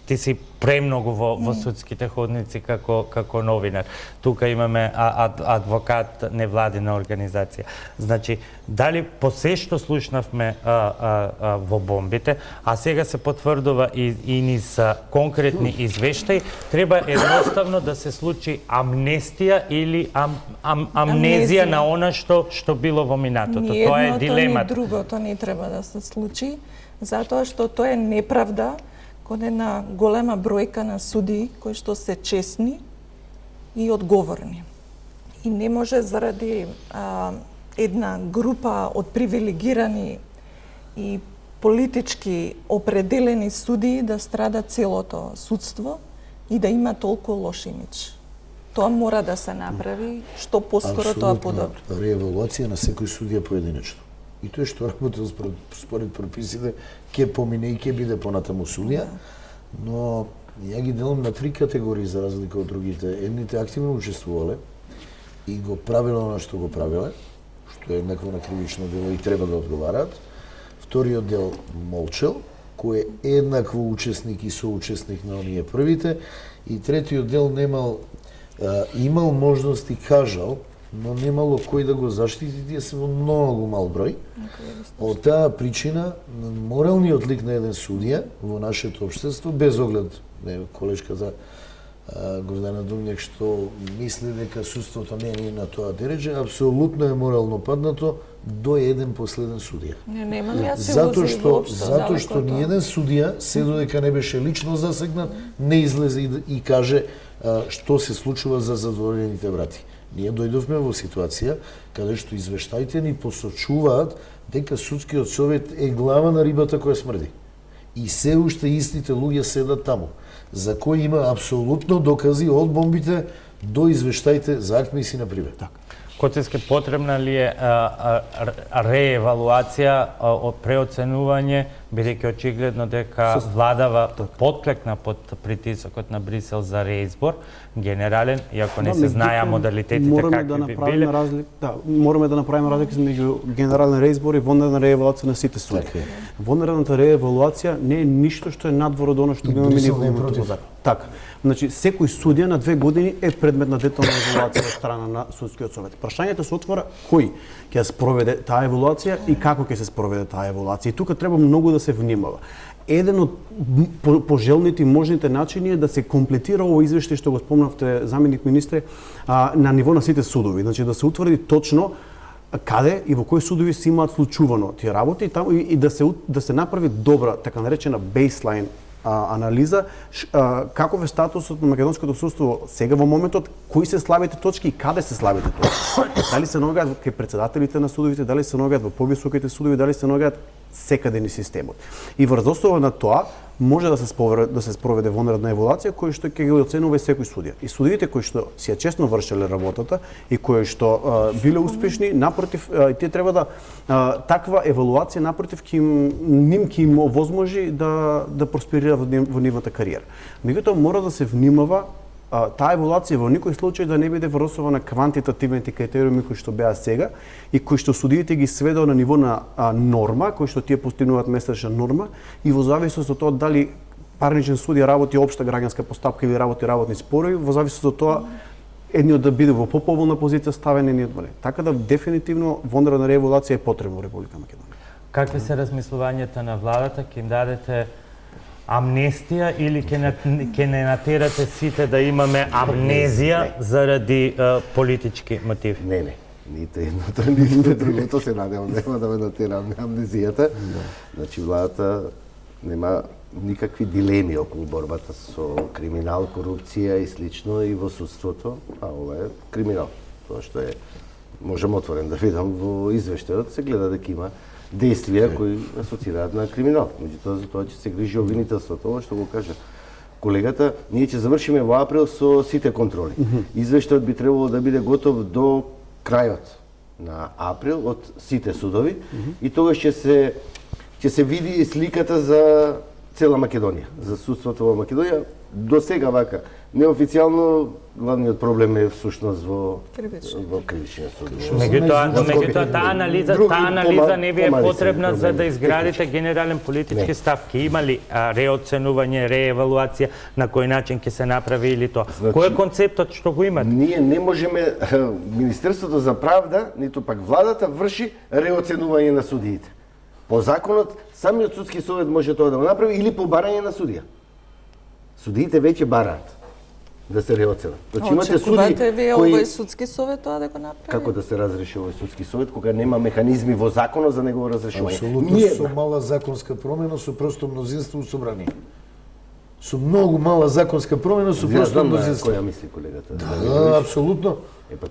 Ти си премногу во судските ходници како новинар. Тука имаме адвокат, невладина организација. Значи, дали по се што слушнавме во бомбите, а сега се потврдува и низ конкретни извештаи, треба едноставно да се случи амнестија или амнезија на она што било во минатото. Тоа е дилемата. Ни другото не треба да се случи, затоа што тоа е неправда кон една голема бројка на судии кои што се честни и одговорни. И не може заради една група од привилегирани и политички определени судии да страда целото судство и да има толку лош имидж. Тоа мора да се направи, што поскоро тоа подобро. Реевалуација на секој судија поединечно. И тој што работил според прописите ќе помине и ќе биде понатаму судија, но ја ги делам на три категории за разлика од другите. Едните активно учествувале и го правиле она што го правиле, што е еднакво на кривично дело и треба да одговараат. Вториот дел молчел, кој е еднакво учесник и соучесник на оние првите, и третиот дел имал можност и кажал, но немало кој да го заштити, тие се во многу мал број. Од таа причина, моралниот лик на еден судија во нашето општество, без оглед, колешката Гордана Думјак што мисли дека судството не е на тоа дередже, апсолутно е морално паднато до еден последен судија. Немам јас Затоа што ни еден судија, се додека не беше лично засегнат, не излезе и каже што се случува за задворените врати. Ние дојдовме во ситуација каде што извештаите ни посочуваат дека судскиот совет е глава на рибата која смрди. И се уште истите луѓе седат таму, за кои има апсолутно докази од бомбите до извештаите за Акмис и на Прибе. Коцевски, потребна ли е реевалуација, преоценување бидејќи очигледно дека владава потклекна под притисокот на Брисел за реизбор, генерален, иако не се знаеа модалитетите какви би биле. Мораме да направиме разлика меѓу генерален реизбор и вонредна реевалуација на сите суди. Вонредната реевалуација не е ништо што е надвор од оно што го имаме ние во закон. Така. Значи, секој судија на 2 години е предмет на детална евалуација од страна на судскиот совет. Прашањето се отвора кој ќе спроведе таа евалуација и како ќе се спроведе таа евалуација. И тука треба многу да се внимава. Еден од пожелните и можните начини е да се комплетира овој извештај што го спомнавте, заменик министре, на ниво на сите судови. Значи, да се утврди точно каде и во кои судови се имаат случувано тие работи и да се направи добра, така наречена бейслайн анализа, каков е статусот на македонското судство сега во моментот, кои се слабите точки и каде се слабите точки. Дали се наоѓаат кај председателите на судовите, дали се наоѓаат во повисоките судови, дали се наоѓаат секаде ни системот. И врз основа на тоа може да се спроведе вонредна евалуација кој што ќе ги оценува и секој судија. И судиите кои што си ја честно вршеле работата и кои што биле успешни, напротив, тие треба да таква евалуација напротив ним ќе им овозможи да просперира во нивната кариера. Меѓутоа мора да се внимава таа евалуација во никој случај да не биде врсова на квантитативните критериуми кои што беа сега и кои што судиите ги сведоа на ниво на норма, кои што тие постигнуваат месечна норма и во зависност од тоа дали парничен судија работи општа граѓанска постапка или работи работни спорови, во зависност од тоа едниот да биде во поповолна позиција ставен, едниот во не. Така да дефинитивно вонредна реевалуација е потребна во Република Македонија. Какви се размислувањата на владата? Ќе им дадете амнестија или ќе не натерате сите да имаме амнезија заради политички мотиви? Не. Нито едното, нито другото се надевам, нема да ме натера амнезијата. Значи, владата нема никакви дилеми околу борбата со криминал, корупција и слично и во судството, а ова е криминал. Тоа што е, можам отворен да видам во извештајот, се гледа дека има действија кои асоцираат на криминал. Меѓутоа, за тоа ќе се грижи обвинителството, ова што го кажа колегата, ние ќе завршиме во април со сите контроли. Извештајот би требало да биде готов до крајот на април од сите судови и тогаш ќе се види сликата за цела Македонија, за судството во Македонија. До сега вака, неофицијално главниот проблем е всушност во кривичниот суд. Меѓутоа таа анализа не ви е потребна за да изградите генерален политички став. Ке има ли реоценување, реевалуација, на кој начин ќе се направи или тоа? Кој е концептот што го имате? Ние не можеме, Министерството за правда, ниту пак владата врши реоценување на судиите. По законот, самиот судски совет може тоа да го направи или по барање на судија. Судиите веќе бараат да се реоценат. Значи имате суди вие овој судски совет тоа да го направи? Како да се разреши овој судски совет кога нема механизми во законот за негово разрешување? Апсолутно со мала законска промена, со просто мнозинство у собрание. Со многу мала законска промена, со просто мнозинство. Која мисли колегата? Да, апсолутно.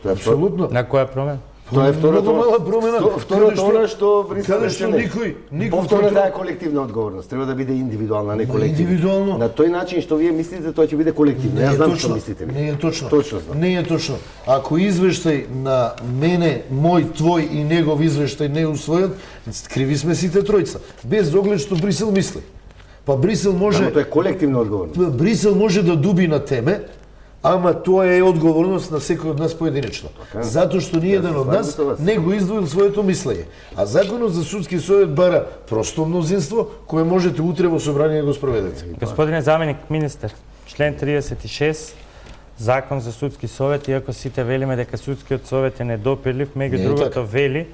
Апсолутно. На која промена? Тоа е второто мала промена. Второто она што каде што никој повторно да е колективна одговорност, треба да биде индивидуална, не колективна. Индивидуално. На тој начин што вие мислите, тоа ќе биде колективно. Јас знам што мислите ви. Не е точно. Точно знам. Не е точно. Ако извештај на мене, мој, твој и негов извештај не усвојат, криви сме сите тројца. Без оглед што Брисел мисли. Па Брисел може... Ама тоа е колективна одговорност. Брисел може да дуби на теме, ама тоа е одговорност на секој од нас поединечно. Затоа што ни еден од нас не го издвоил своето мислење. А законот за судски совет бара просто мнозинство кое можете утре во собрание да го спроведете. Господине заменик министер, член 36 Закон за судски совет, иако сите велиме дека судскиот совет е недопирлив, меѓу другото вели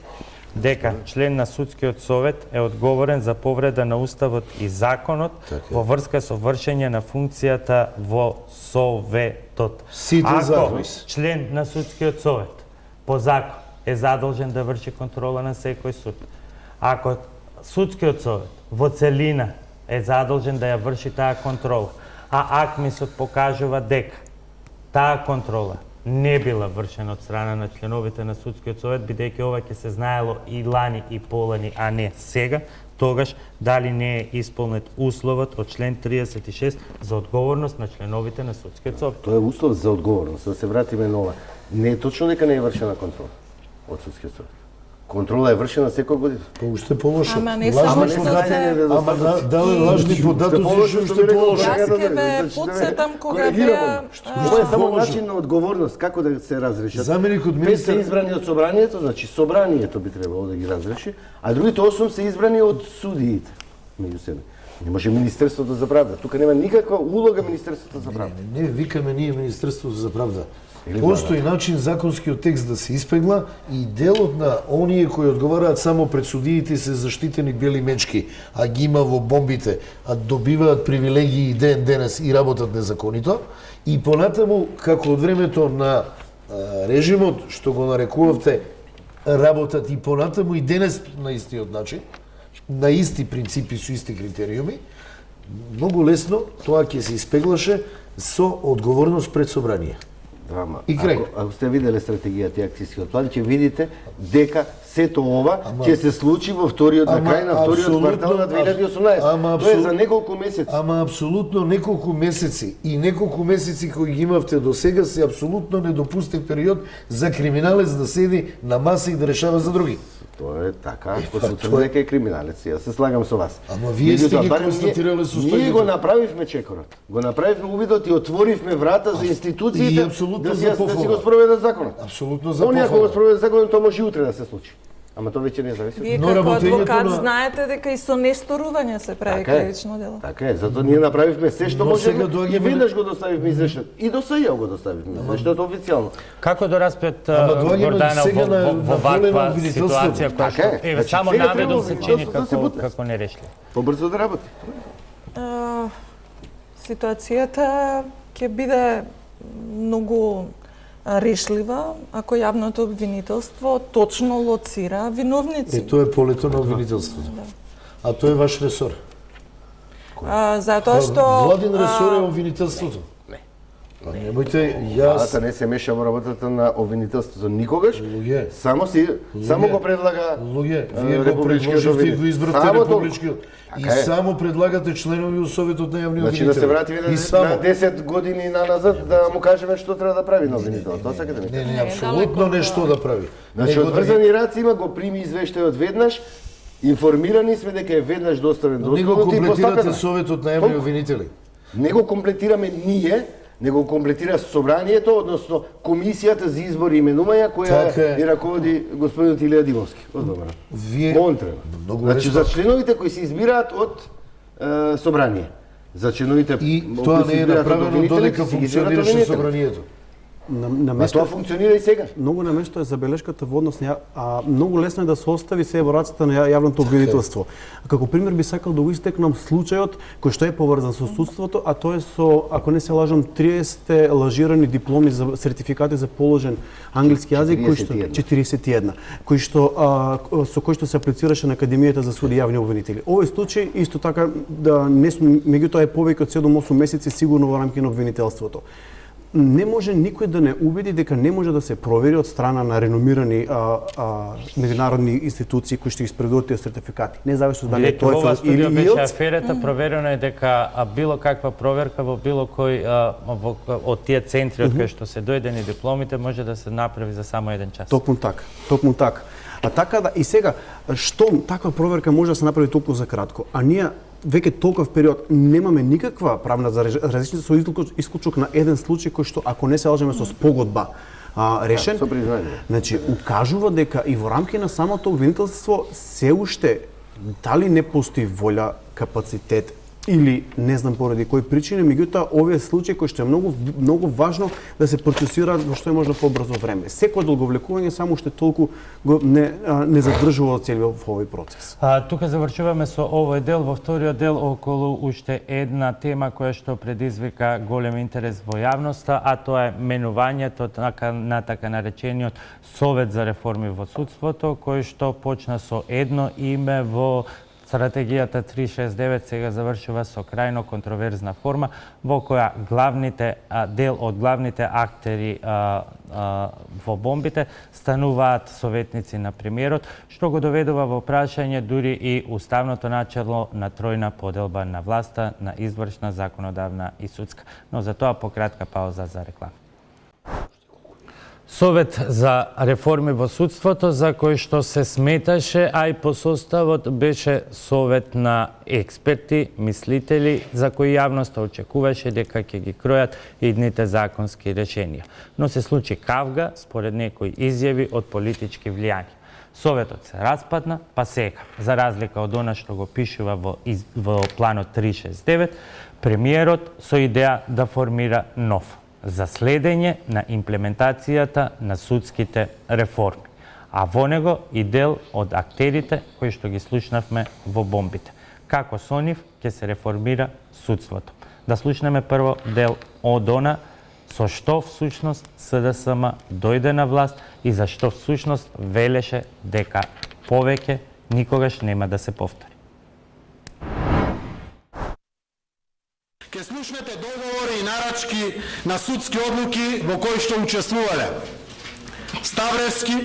дека член на судскиот совет е одговорен за повреда на уставот и законот во врска со вршење на функцијата во советот. Ако член на судскиот совет по закон е задолжен да врши контрола на секој суд, ако судскиот совет во целина е задолжен да ја врши таа контрола, а АКМИСот покажува дека таа контрола не била вршена од страна на членовите на судскиот совет, бидејќи ова ќе се знаело и лани и полани, а не сега, тогаш дали не е исполнет условот од член 36 за одговорност на членовите на судскиот совет? Тоа е услов за одговорност, да се вратиме на ова. Не е точно дека не е вршена контрола од судскиот совет. Контрола е вршена секој година. Па уште полошо. Ама не Лажни само што податоци, се- ама дале лажни податоци уште полошо. Јас ќе ве потсетам кога беа Ова е само начин на одговорност како да се разрешат. Заменикот Пет се министер избрани од собранието, значи собранието би требало да ги разреши, а другите 8 се избрани од судиите меѓу себе. Не може Министерството за правда. Тука нема никаква улога Министерството за правда. Не викаме ние Министерството за правда. Постои начин законскиот текст да се испегла и делот на оние кои одговараат само пред судиите се заштитени бели мечки, а ги има во бомбите, а добиваат привилегии ден денес и работат незаконито, и понатаму како од времето на режимот што го нарекувавте работат и понатаму и денес на истиот начин, на исти принципи со исти критериуми, многу лесно тоа ќе се испеглаше со одговорност пред собрание. Ама, И крај. ако сте виделе стратегијата и акцијскиот план, ќе видите дека сето ова ќе се случи во вториот на крај на вториот квартал на 2018. Тоа е за неколку месеци. Ама апсолутно неколку месеци и неколку месеци кои ги имавте до сега се апсолутно недопустив период за криминалец да седи на маса и да решава за други. Тоа е така, ако па, се тоа утврди дека е криминалец. Јас се слагам со вас. Ама вие сте ги барем констатирале состојбите. Ние го направивме чекорот. Го направивме увидот и отворивме врата за И институциите апсолутно да за си похвала. го спроведат законот. Апсолутно за Они ако го похвала. спроведат законот, тоа може и утре да се случи. Ама тоа веќе не зависи. Вие Но како работењето адвокат на- знаете дека и со несторување се прави Така е. кривично дело. Така е, затоа ние направивме се што Но можеме сега и доаѓаме- веднаш го доставивме извештајот. И до СЈ го доставивме извештајот официјално. Како да распет Ама доаѓаме Гордана сега во на ваква голема обвинителство. ситуација која Така што е. еве Значи, само сега наведом треба се чини обвинителството да се како бутне. како нерешливо. Побрзо да работи. Ситуацијата ќе биде многу решлива ако јавното обвинителство точно лоцира виновници. Тоа е полето на обвинителството. А тоа е ваш ресор. Затоа што Владин ресор е обвинителството. Не. Немојте, јас... Владата не се меша во работата на обвинителството никогаш. Луѓе. Само го предлага Луѓе, вие го републичкиот предложивте и обвинител. го избравте Само републичкиот. И Така е. само предлагате членови у Советот на јавни Значи обвинители. да се вратиме И на само. 10 години назад да му кажеме што треба да прави на обвинител. Тоа сакате да ми кажете? Не, апсолутно нешто да прави. Значи Него од да ги- врзани раци има го прими извештајот веднаш, информирани сме дека е веднаш доставен до Не го судот и комплетирате постапено. Советот на јавни Толку. обвинители. Не го комплетираме ние, него го комплетира собранието, односно комисијата за избори и именувања која Така е. ја раководи господинот Илија Димовски. Од ВМРО. Вие Он треба. Многу Значи лесно. за членовите кои се избираат од собрание. За членовите И кои тоа се не е избираат од направено обвинителите, додека се ги избираат функционираше обвинителите. собранието. На А место тоа функционира и сега. многу на место е забелешката во однос на многу лесно е да се остави се во раците на јавното обвинителство. Како пример би сакал да го истекнам случајот кој што е поврзан со судството, а тоа е со, ако не се лажам, 30 лажирани дипломи за сертификати за положен англиски јазик, кои што 41, кои што со кои што се аплицираше на Академијата за суди и јавни обвинители. Овој случај исто така да не меѓутоа е повеќе од 7-8 месеци сигурно во рамки на обвинителството. Не може никој да не убеди дека не може да се провери од страна на реномирани меѓународни институции кои што ги спредуваат тие сертификати. Независно дали е Бидејќи во оваа TOEFL или студија беше IELTS. аферата, проверено е дека било каква проверка во било кој од тие центри од кои што се дојдени дипломите може да се направи за само еден час. Токму така, токму така. А така да и сега што таква проверка може да се направи толку за кратко, а ние веќе толков период немаме никаква правна различница со исклучок на еден случај кој што ако не се лажеме со спогодба решен. Со признање. Значи укажува дека и во рамки на самото обвинителство се уште дали не постои волја, капацитет или не знам поради кои причини, меѓутоа овие случаи кои што е многу важно да се процесираат во што е можно побрзо време. Секој одолговлекување само уште толку го не задржува целиот овој процес. Тука завршуваме со овој дел, во вториот дел околу уште една тема која што предизвика голем интерес во јавноста, а тоа е менувањето на така наречениот Совет за реформи во судството, кој што почна со едно име во Стратегијата 369 сега завршува со крајно контроверзна форма во која дел од главните актери во бомбите стануваат советници на премиерот, што го доведува во прашање дури и уставното начело на тројна поделба на власта, на извршна, законодавна и судска. Но за тоа пократка пауза за реклама. Совет за реформи во судството, за кој што се сметаше, а и по составот беше совет на експерти, мислители, за кои јавноста очекуваше дека ќе ги кројат идните законски решенија. Но се случи кавга, според некои изјави од политички влијани. Советот се распадна, па сега, за разлика од она што го пишува во планот 369, премиерот со идеја да формира нов, за следење на имплементацијата на судските реформи, а во него и дел од актерите кои што ги слушнавме во бомбите. Како со нив ќе се реформира судството. Да слушнеме прво дел од она со што всушност СДСМ дојде на власт и за што всушност велеше дека повеќе никогаш нема да се повтори. Ке слушнете договори и нарачки на судски одлуки во кои што учествувале Ставревски,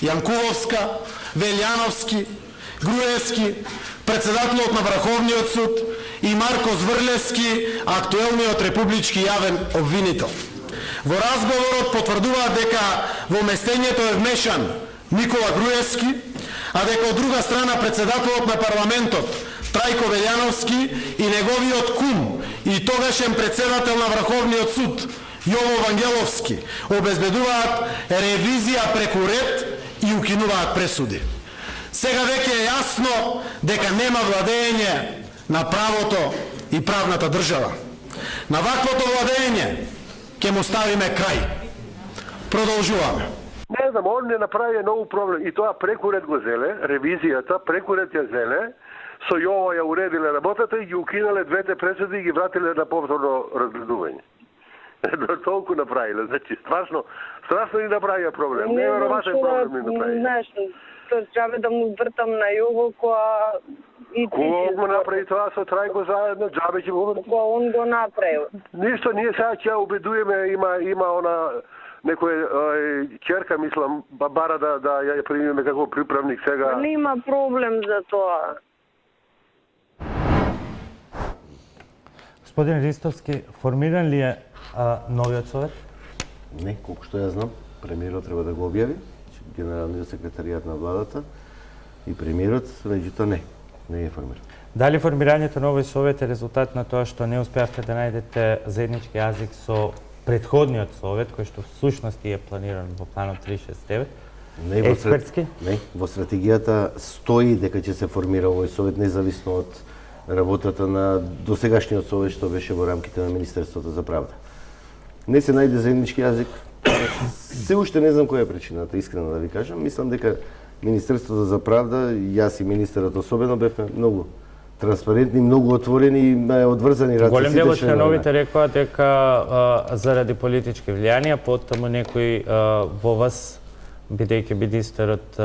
Јанкуловска, Велјановски, Груевски, председателот на Врховниот суд и Марко Зврлевски, актуелниот републички јавен обвинител. Во разговорот потврдуваат дека во местењето е вмешан Никола Груевски, а дека од друга страна председателот на парламентот Трајко Велјановски и неговиот кум и тогашен председател на Врховниот суд Јово Вангеловски обезбедуваат ревизија преку ред и укинуваат пресуди. Сега веќе е јасно дека нема владење на правото и правната држава. На ваквото владење ќе му ставиме крај. Продолжуваме. Не знам, он не направи ново проблем и тоа преку ред го зеле, ревизијата преку ред ја зеле, со Јово ја уредиле работата и ги укинале двете пресуди и ги вратиле на повторно разгледување. Толку направиле, значи страшно ни направија проблем. Неверојатен проблем ни направи. Знаеш, тоа треба да му вртам на Јово која и Кој го направи тоа со Трајко заедно, џабе ќе го вртам. Кој он го направил. Ништо, ние сега ќе ја убедуеме, има она некој ќерка, мислам, бара да ја примиме како приправник сега. Нема проблем за тоа. Господин Ристовски, формиран ли е новиот совет? Не, колку што ја знам, премиерот треба да го објави, генералниот секретаријат на владата и премиерот, меѓутоа не е формиран. Дали формирањето на овој совет е резултат на тоа што не успеавте да најдете заеднички јазик со претходниот совет, кој што всушност е планиран во планот 369? Експертски? Не, во стратегијата стои дека ќе се формира овој совет независно од работата на досегашниот совет што беше во рамките на Министерството за правда. Не се најде заеднички јазик. Се уште не знам која е причината, искрено да ви кажам. Мислам дека Министерството за правда, јас и министерот особено бевме многу транспарентни, многу отворени и одврзани раци. Голем дел од членовите рекоа дека заради политички влијанија, потому некои во вас, бидејќи министерот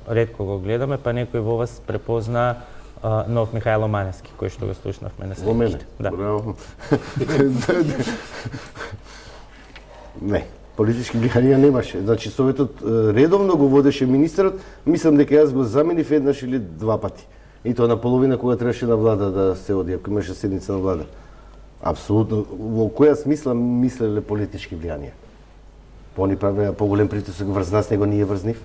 ретко го гледаме, па некој во вас препозна нов Михајло Маневски, кој што го слушнавме на Во мене? Да. Браво. Не, политички влијанија немаше. Значи, советот редовно го водеше министерот, мислам дека јас го заменив еднаш или два пати. И тоа на половина кога требаше на влада да се оди, ако имаше седница на влада. Апсолутно, во која смисла мислеле политички влијанија? Они правеа поголем притисок врз нас, него ние врз нив.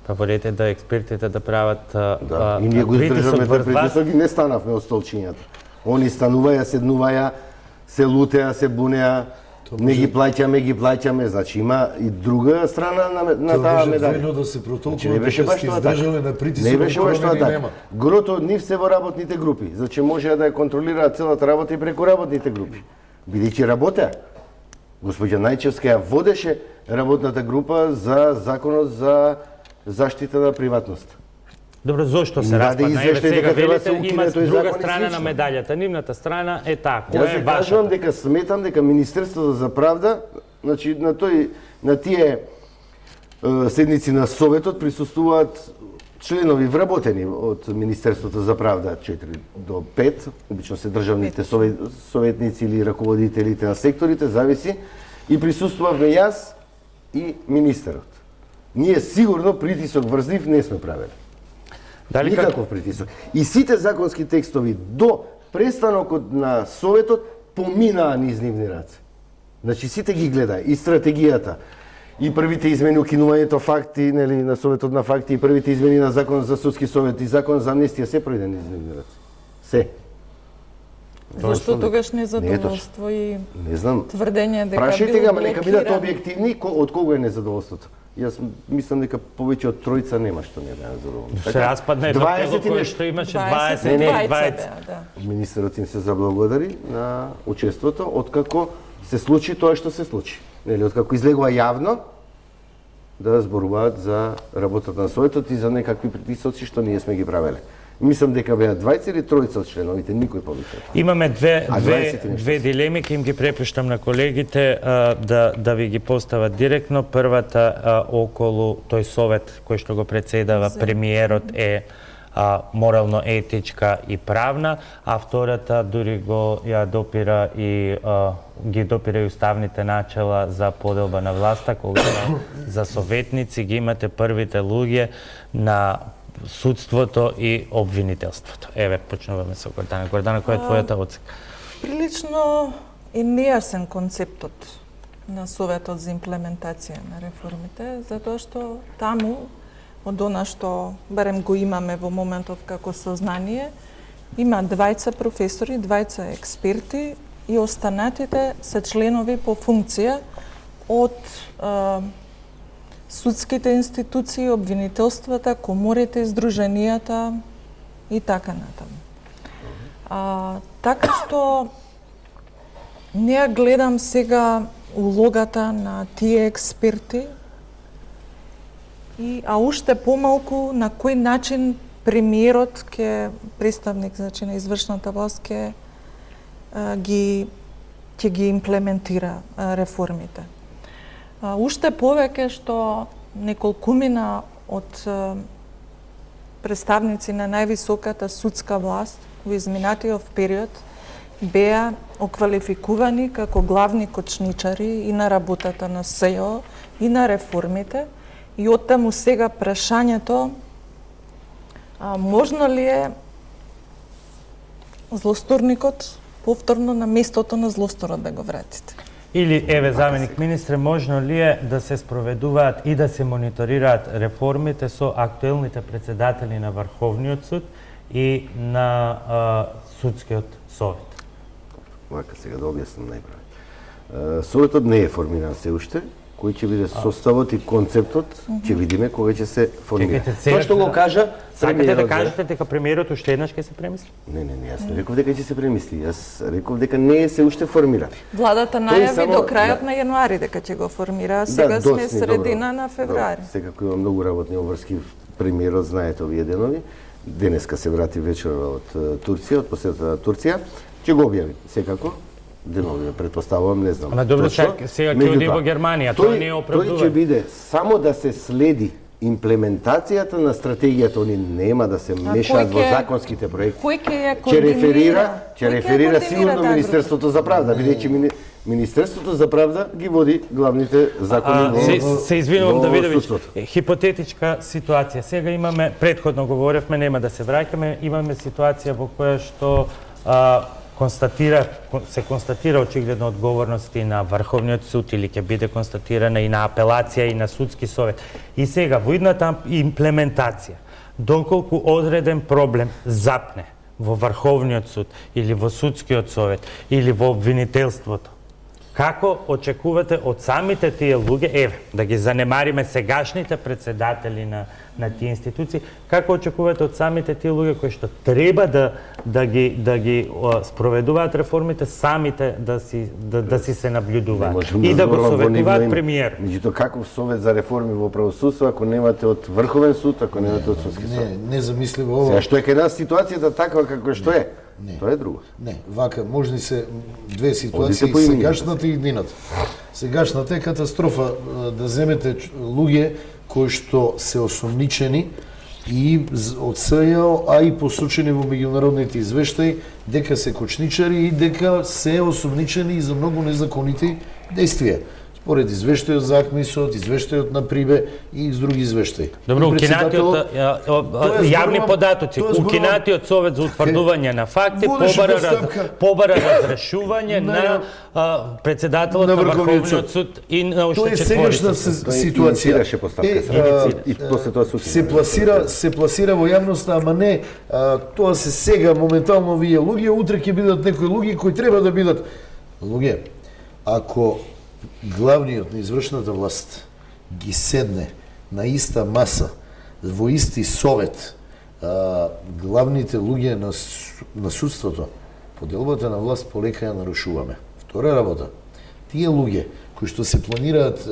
Па борете да експертите да прават и ние го издржавме тој притисок и не станавме од столчињата. Они стануваја, седнуваја, се лутеа, се бунеа, не ги плаќаме, значи има и друга страна на таа медалја. Тоа да се протолкува, не беше баш тоа така. Не беше баш тоа така. Грото од нив се во работните групи, значи можеа да ја контролираат целата работа и преку работните групи. Бидејќи работеа. Господја Најчевска ја водеше работната група за законот за заштита на приватност. Добро, зошто се распадна? Еве сега велите, има друга страна на медалјата. Нивната страна е таа, која е вашата? Јас кажувам дека сметам дека Министерството за правда, значи на тие седници на Советот присуствуваат членови вработени од Министерството за правда, 4 до 5, обично се државните советници или раководителите на секторите, зависи, и присуствувавме јас и министерот. Ние сигурно притисок врз нив не сме правели. Никаков притисок. И сите законски текстови до престанокот на Советот поминаа низ нивни раце. Значи сите ги гледа и стратегијата, и првите измени укинувањето факти, нели, на Советот на факти, и првите измени на Закон за судски совет и Закон за амнестија, се први ден измени раци. Се. Зашто тогаш незадоволство и не знам. тврдење дека Прашајте бил га, нека бидат блокиран. објективни, од кого е незадоволството. Јас мислам дека повеќе од тројца нема што не беа задоволни. Се распадна едно тело кое што имаше 20. Министерот им се заблагодари на учеството, откако се случи тоа што се случи. Нели, откако излегува јавно да зборуваат за работата на Советот и за некакви притисоци што ние сме ги правеле. Мислам дека беа 20 или тројца од членовите, никој повеќе. Имаме две дилеми, ќе им ги препуштам на колегите да ви ги постават директно. Првата околу тој совет кој што го председава премиерот е морално етичка и правна, а втората дури ја допира и ги допира и уставните начела за поделба на власта, кога за советници ги имате првите луѓе на судството и обвинителството. Еве, почнуваме со Гордана. Гордана, која е твојата оценка? Прилично е нејасен концептот на Советот за имплементација на реформите, затоа што таму, од она што барем го имаме во моментов како сознание, има двајца професори, двајца експерти и останатите се членови по функција од судските институции, обвинителствата, коморите, издруженијата и така натаму. Така што не ја гледам сега улогата на тие експерти, а уште помалку на кој начин премиерот представник, значи, на извршната власт ќе ги имплементира реформите. Уште повеќе што неколкумина од представници на највисоката судска власт во изминатиот период беа оквалификувани како главни кочничари и на работата на СЈО и на реформите, и оттаму сега прашањето можно ли е злосторникот повторно на местото на злосторот да го вратите? Или, еве, заменик министре, можно ли е да се спроведуваат и да се мониторираат реформите со актуелните председатели на Врховниот суд и на Судскиот совет? Вака сега да објаснам најпрво. Советот не е формиран се уште, кој ќе биде составот и концептот, ќе видиме кога ќе се формира. Тоа што го кажа Сакате да кажете дека премиерот уште еднаш ќе се премисли? Не, јас не реков дека ќе се премисли. Јас реков дека не е се уште формиран. Владата најави до крајот на јануари дека ќе го формира, а сега сме средина на февруари. Секако има многу работни обврски премиерот, знаете овие денови. Денеска се врати вечерва од Турција, од посетата на Турција. Ќе го објави, секако. Денови, предпоставувам, не знам. Ама добро, сега ќе оди во Германија, тоа не е оправдува. Тој ќе биде само да се следи имплементацијата на стратегијата, они нема да се мешаат во законските проекти. Кој ќе ја координира? Ќе реферира сигурно Министерството за правда, бидејќи Министерството за правда ги води главните закони во се извинувам, Давидович, хипотетичка ситуација. Сега имаме, претходно говоревме, нема да се враќаме, имаме ситуација во која што се констатира очигледно одговорност и на Врховниот суд или ќе биде констатирана и на апелација и на судски совет. И сега во идната имплементација, доколку одреден проблем запне во Врховниот суд или во судскиот совет или во обвинителството, како очекувате од самите тие луѓе, еве, да ги занемариме сегашните председатели на тие институции, како очекувате од самите тие луѓе кои што треба да ги спроведуваат реформите, самите да си се наблюдуваат и да го советуваат премиер? Меѓутоа, каков совет за реформи во правосудство ако немате од Врховен суд, ако немате од судски совет? Не замисливо ова. Сега што е кај нас ситуацијата таква како што е? Тоа е друго. Не, вака, можни се две ситуации, сегашната и иднината. Сегашната е катастрофа да земете луѓе кои што се осомничени и од СЈО, а и посочени во меѓународните извештаи дека се кочничари и дека се осомничени и за многу незаконити действија. според извештајот за АКМИСот, извештајот на Прибе и други извештаи. Добро, И председателот- укинатиот јавни податоци, тоа зборувам- укинатиот Совет за утврдување на факти Водеше постапка побара разрешување на председателот на Врховниот суд и на Тоа уште е сегашна четворица. ситуација. Инициираше постапка и после тоа се пласира во јавноста, ама не тоа се сега моментално овие луѓе, утре ќе бидат некои луѓе кои треба да бидат луѓе. Ако главниот на извршната власт ги седне на иста маса, во исти совет, главните луѓе на судството, поделбата на власт полека ја нарушуваме. Втора работа, тие луѓе кои што се планираат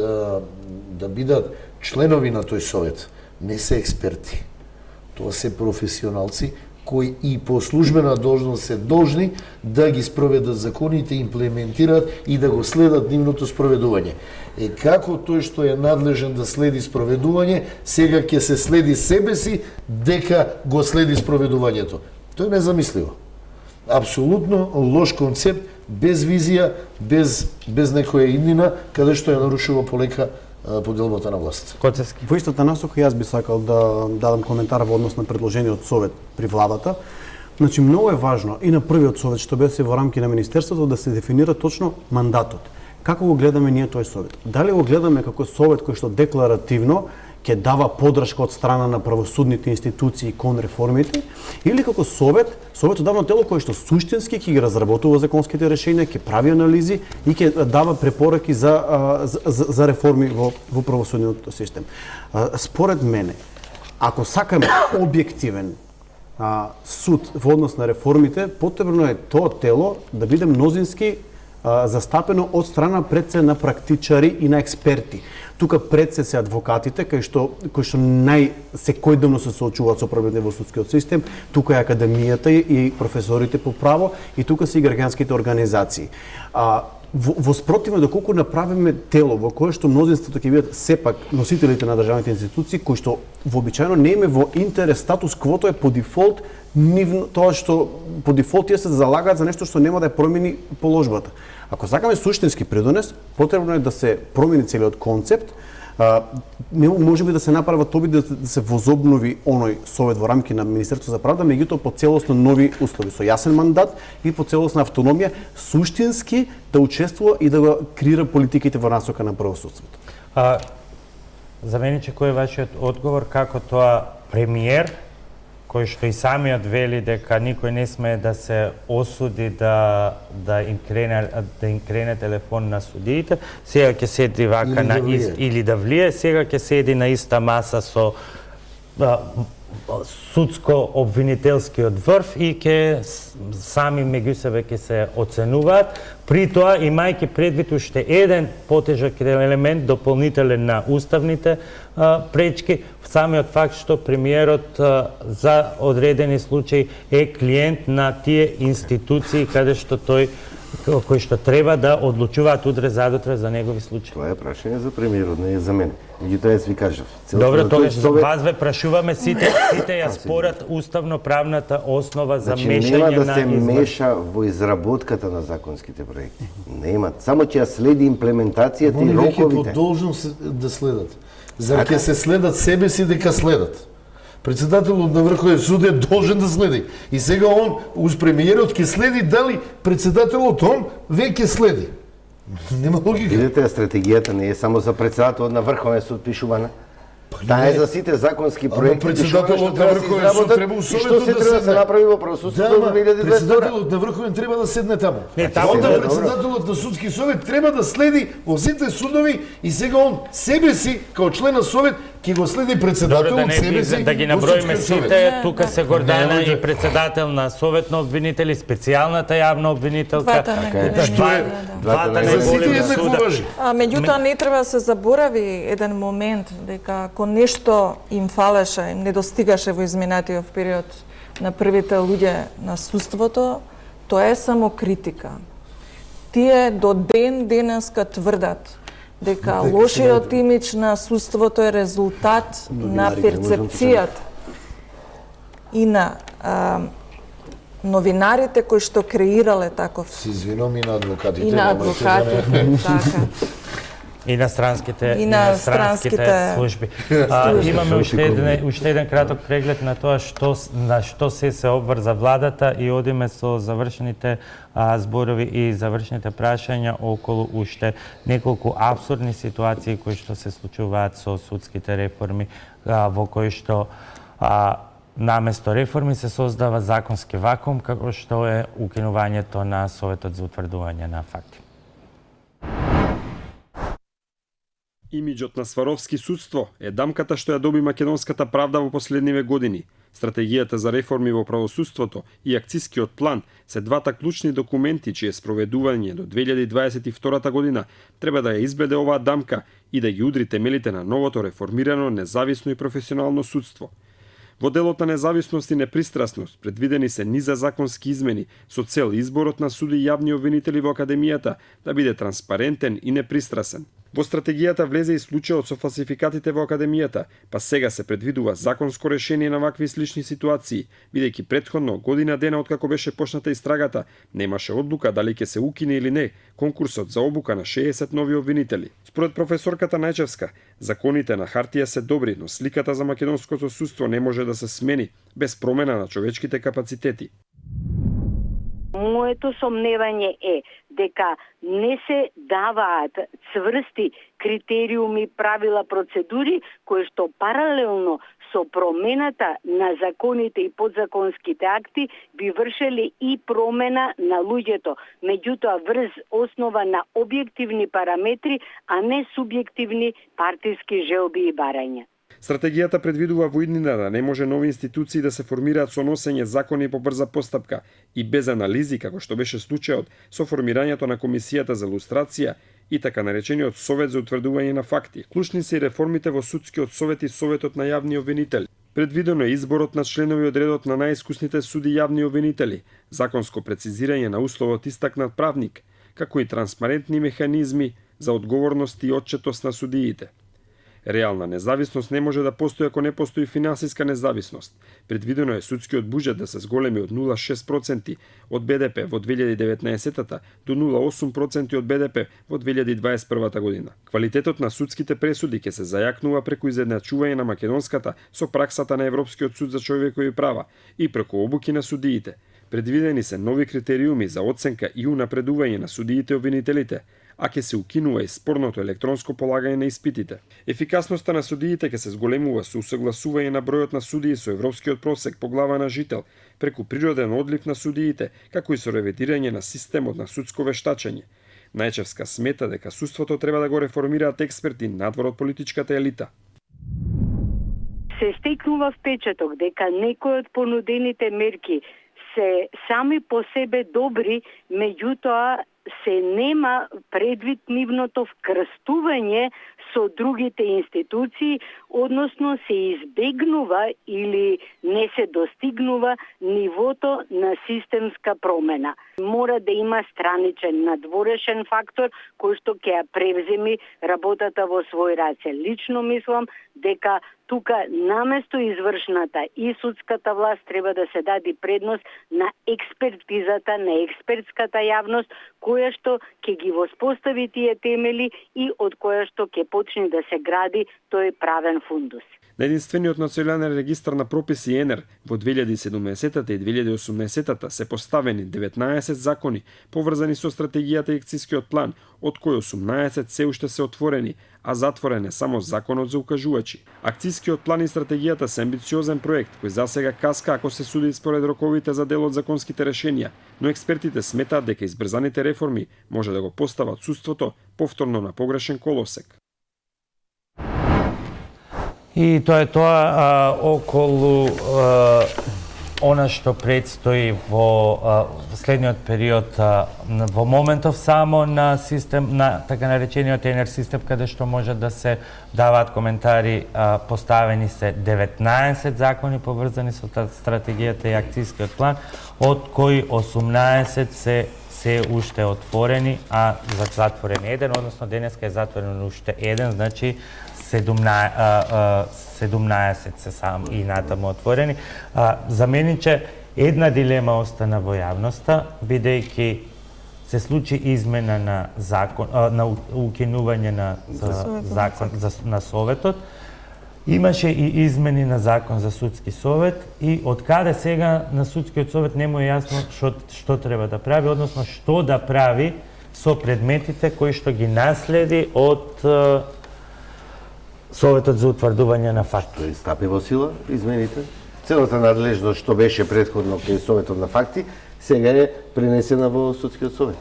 да бидат членови на тој совет, не се експерти. Тоа се професионалци кои и по службена должност се должни да ги спроведат законите, имплементираат и да го следат нивното спроведување. Како тој што е надлежен да следи спроведување, сега ќе се следи себе си дека го следи спроведувањето. Тоа е незамисливо. Апсолутно лош концепт, без визија, без некоја иднина, каде што ја нарушува полека поделбата на власт. Коцевски. Во истата насока јас би сакал да дадам коментар во однос на предложениот совет при владата. Значи, многу е важно и на првиот совет што беше во рамки на министерството да се дефинира точно мандатот. Како го гледаме ние тој совет? Дали го гледаме како совет кој што декларативно ќе дава поддршка од страна на правосудните институции кон реформите, или како советодавно тело кое што суштински ќе ги разработува законските решенија, ќе прави анализи и ќе дава препораки за реформи во правосудниот систем. Според мене, ако сакаме објективен суд во однос на реформите, потребно е тоа тело да биде мнозински застапено од страна пред се на практичари и на експерти. Тука пред се адвокатите кои што секојдневно се соочуваат со проблемите во судскиот систем, тука е академијата и професорите по право и тука се и граѓанските организации. Во спротивно доколку направиме тело во кое што мнозинството ќе бидат сепак носителите на државните институции кои што вообичаено не име во интерес статус квото е по дефолт тоа што по дефолт тие се залагаат за нешто што нема да ја промени положбата. Ако сакаме суштински придонес, потребно е да се промени целиот концепт, може би да се направат обид да се возобнови оној совет во рамки на Министерството за правда, меѓутоа по целосно нови услови, со јасен мандат и по целосна автономија, суштински да учествува и да го креира политиките во насока на правосудството. За мене, кој е вашиот одговор, како тоа премиер, кој што и самиот вели дека никој не смее да се осуди да им крене телефон на судиите, сега ќе седи вака или да влие, сега ќе седи на иста маса со судско-обвинителскиот врв и ќе сами меѓу себе ќе се оценуваат, при тоа имајќи предвид уште еден потежок елемент дополнителен на уставните пречки, самиот факт што премиерот за одредени случаи е клиент на тие институции каде што тој кои што треба да одлучуваат утре задутре за негови случаи. Тоа е прашање за премиерот, не е за мене. Меѓутоа јас ви кажав. Добро, тогаш за вас ве прашуваме сите ја спорат уставно-правната основа за мешање на нема да се меша во изработката на законските проекти. Нема, само ќе ја следи имплементацијата и роковите. Они веќе по должност да следат. Зар ќе се следат себе си дека следат? Председателот на Врховниот суд е должен да следи. И сега он, уз премиерот, ќе следи дали председателот он веќе следи. Нема логика. Видите, стратегијата не е само за председателот на Врховниот суд пишувана. Таа е за сите законски проекти. Председателот на Врховниот суд треба у советот да се направи во правосудството во 2022. Председателот на Врховен треба да седне таму. Онда председателот на судски совет треба да следи во сите судови и сега он себе си како член на совет ќе го следи председателот себе си. Да ги наброиме сите, тука се Гордана и председател на совет на обвинители, специјалната јавна обвинителка. Двата најголеми суда. Меѓутоа не треба да се заборави еден момент дека ако нешто им фалеше, им недостигаше во изминатиот период на првите луѓе на судството, тоа е само критика. Тие до денеска тврдат дека лошиот имидж на судството е резултат на перцепцијата и на новинарите кои што креирале таков. Се извинувам и на адвокатите. И на адвокатите, така. И на странските служби. Имаме уште еден краток преглед на тоа на што се обврза владата и одиме со завршените зборови и завршените прашања околу уште неколку апсурдни ситуации кои што се случуваат со судските реформи, во кои што наместо реформи се создава законски вакуум, како што е укинувањето на Советот за утврдување на факти. Имиџот на Сваровски судство е дамката што ја доби македонската правда во последниве години. Стратегијата за реформи во правосудството и акцискиот план се двата клучни документи чие спроведување до 2022 година треба да ја избеде оваа дамка и да ги удри темелите на новото реформирано, независно и професионално судство. Во делот на независност и непристрасност предвидени се низа законски измени со цел изборот на суди и јавни обвинители во Академијата да биде транспарентен и непристрасен. Во стратегијата влезе и случајот со фалсификатите во Академијата, па сега се предвидува законско решение на вакви слични ситуации, бидејќи претходно година дена откако беше почната истрагата, немаше одлука дали ќе се укине или не конкурсот за обука на 60 нови обвинители. Според професорката Најчевска, законите на хартија се добри, но сликата за македонското судство не може да се смени без промена на човечките капацитети. Моето сомневање е дека не се даваат цврсти критериуми, правила, процедури кои што паралелно со промената на законите и подзаконските акти би вршеле и промена на луѓето, меѓутоа врз основа на објективни параметри, а не субјективни партиски желби и барања. Стратегијата предвидува во иднина да не може нови институции да се формираат со носење закони по брза постапка и без анализи, како што беше случајот со формирањето на Комисијата за лустрација и така наречениот Совет за утврдување на факти. Клучни се и реформите во Судскиот совет и Советот на јавни обвинители. Предвидено е изборот на членови од редот на најискусните суди јавни обвинители, законско прецизирање на условот истакнат правник, како и транспарентни механизми за одговорност и отчетост на судиите. Реална независност не може да постои ако не постои финансиска независност. Предвидено е судскиот буџет да се зголеми од 0,6% од БДП во 2019 до 0,8% од БДП во 2021 година. Квалитетот на судските пресуди ќе се зајакнува преку изедначување на македонската со праксата на Европскиот суд за човекови права и преку обуки на судиите. Предвидени се нови критериуми за оценка и унапредување на судиите и обвинителите, а ќе се укинува и спорното електронско полагање на испитите. Ефикасноста на судиите ќе се зголемува со усогласување на бројот на судии со европскиот просек по глава на жител, преку природен одлив на судиите, како и со ревидирање на системот на судско вештачење. Најчевска смета дека судството треба да го реформираат експерти надвор од политичката елита. Се стекнува впечаток дека некои од понудените мерки се сами по себе добри, меѓутоа се нема предвид нивното вкрстување со другите институции, односно се избегнува или не се достигнува нивото на системска промена. Мора да има страничен надворешен фактор кој што ќе ја превземи работата во свој раце. Лично мислам дека тука наместо извршната и судската власт треба да се даде предност на експертизата, на експертската јавност, која што ќе ги воспостави тие темели и од која што ќе почне да се гради тој правен фундус. На единствениот национален регистар на прописи ЕНЕР во 2017 и 2018 се поставени 19 закони поврзани со стратегијата и акцискиот план, од кои 18 се уште се отворени, а затворен е само законот за укажувачи. Акцискиот план и стратегијата се амбициозен проект кој засега каска ако се суди според роковите за дел од законските решенија, но експертите сметаат дека избрзаните реформи може да го постават судството повторно на погрешен колосек. И тоа е тоа околу она што предстои во следниот период во моментов само на систем, на така наречениот ЕНЕР систем, каде што може да се даваат коментари. Поставени се 19 закони поврзани со стратегијата и акцискиот план, од кои 18 се уште отворени, а затворен еден, односно денеска е затворен уште еден, значи 17 се сам и натаму отворени. За мене една дилема остана во јавноста, бидејќи се случи измена на закон, на укинување на закон на Советот. Имаше и измени на закон за судски совет и од каде сега на судскиот совет не му е јасно што треба да прави, односно што да прави со предметите кои што ги наследи од Советот за утврдување на факти. Тој стапи во сила измените. Целата надлежност што беше претходно кај Советот на факти, сега е пренесена во судскиот совет.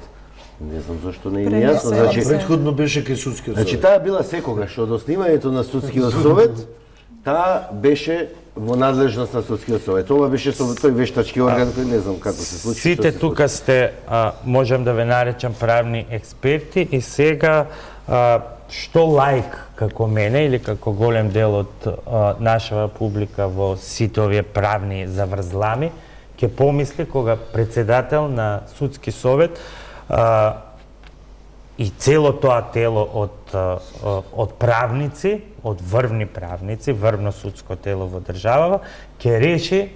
Не знам зашто не е јасно. Значи претходно беше кај судскиот совет. Значи таа била секогаш од основањето на судскиот совет, таа беше во надлежност на судскиот совет. Ова беше со тој вештачки орган кој не знам како се случи. Сите тука сте, можам да ве наречам правни експерти и сега што лаик како мене или како голем дел од нашава публика во сите овие правни заврзлами ќе помисли кога председател на судски совет и цело тоа тело од правници, од врвни правници, врвно судско тело во државава, ќе реши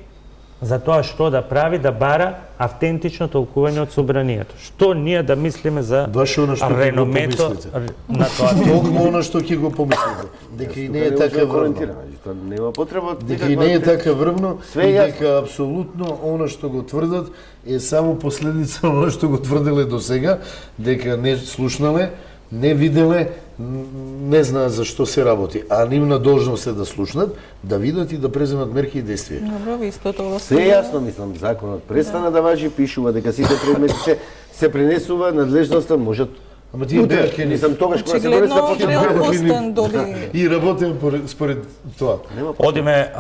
за тоа што да прави, да бара автентично толкување од собранието. Што ние да мислиме за реномето на тоа? Толку она што ќе го помислите. Дека и не е така врвно. Нема потреба. Дека и не е така врвно, и дека апсолутно она што го тврдат е само последица на она што го тврделе до сега, дека не слушнале, не виделе, не знаат за што се работи, а нивна должност е да слушнат, да видат и да преземат мерки и действија. Добро, исто тоа се јасно, мислам, законот престана да важи, пишува дека сите предмети се пренесува, надлежноста можат. Ама тие мерки не сам тогаш кога се и работим според тоа. Одиме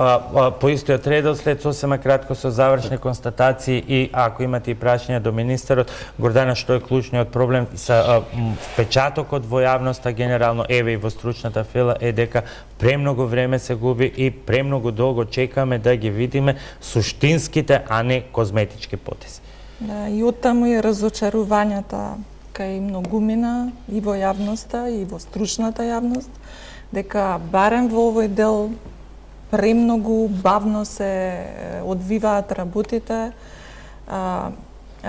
по истиот редослед, сосема кратко со завршни констатации и ако имате и прашања до министерот, Гордана, што е клучниот проблем со впечатокот во јавноста генерално, еве и во стручната фела, е дека премногу време се губи и премногу долго чекаме да ги видиме суштинските, а не козметички потези. Да, и оттаму е разочарувањата кај многумина и во јавноста и во стручната јавност, дека барем во овој дел премногу бавно се одвиваат работите, а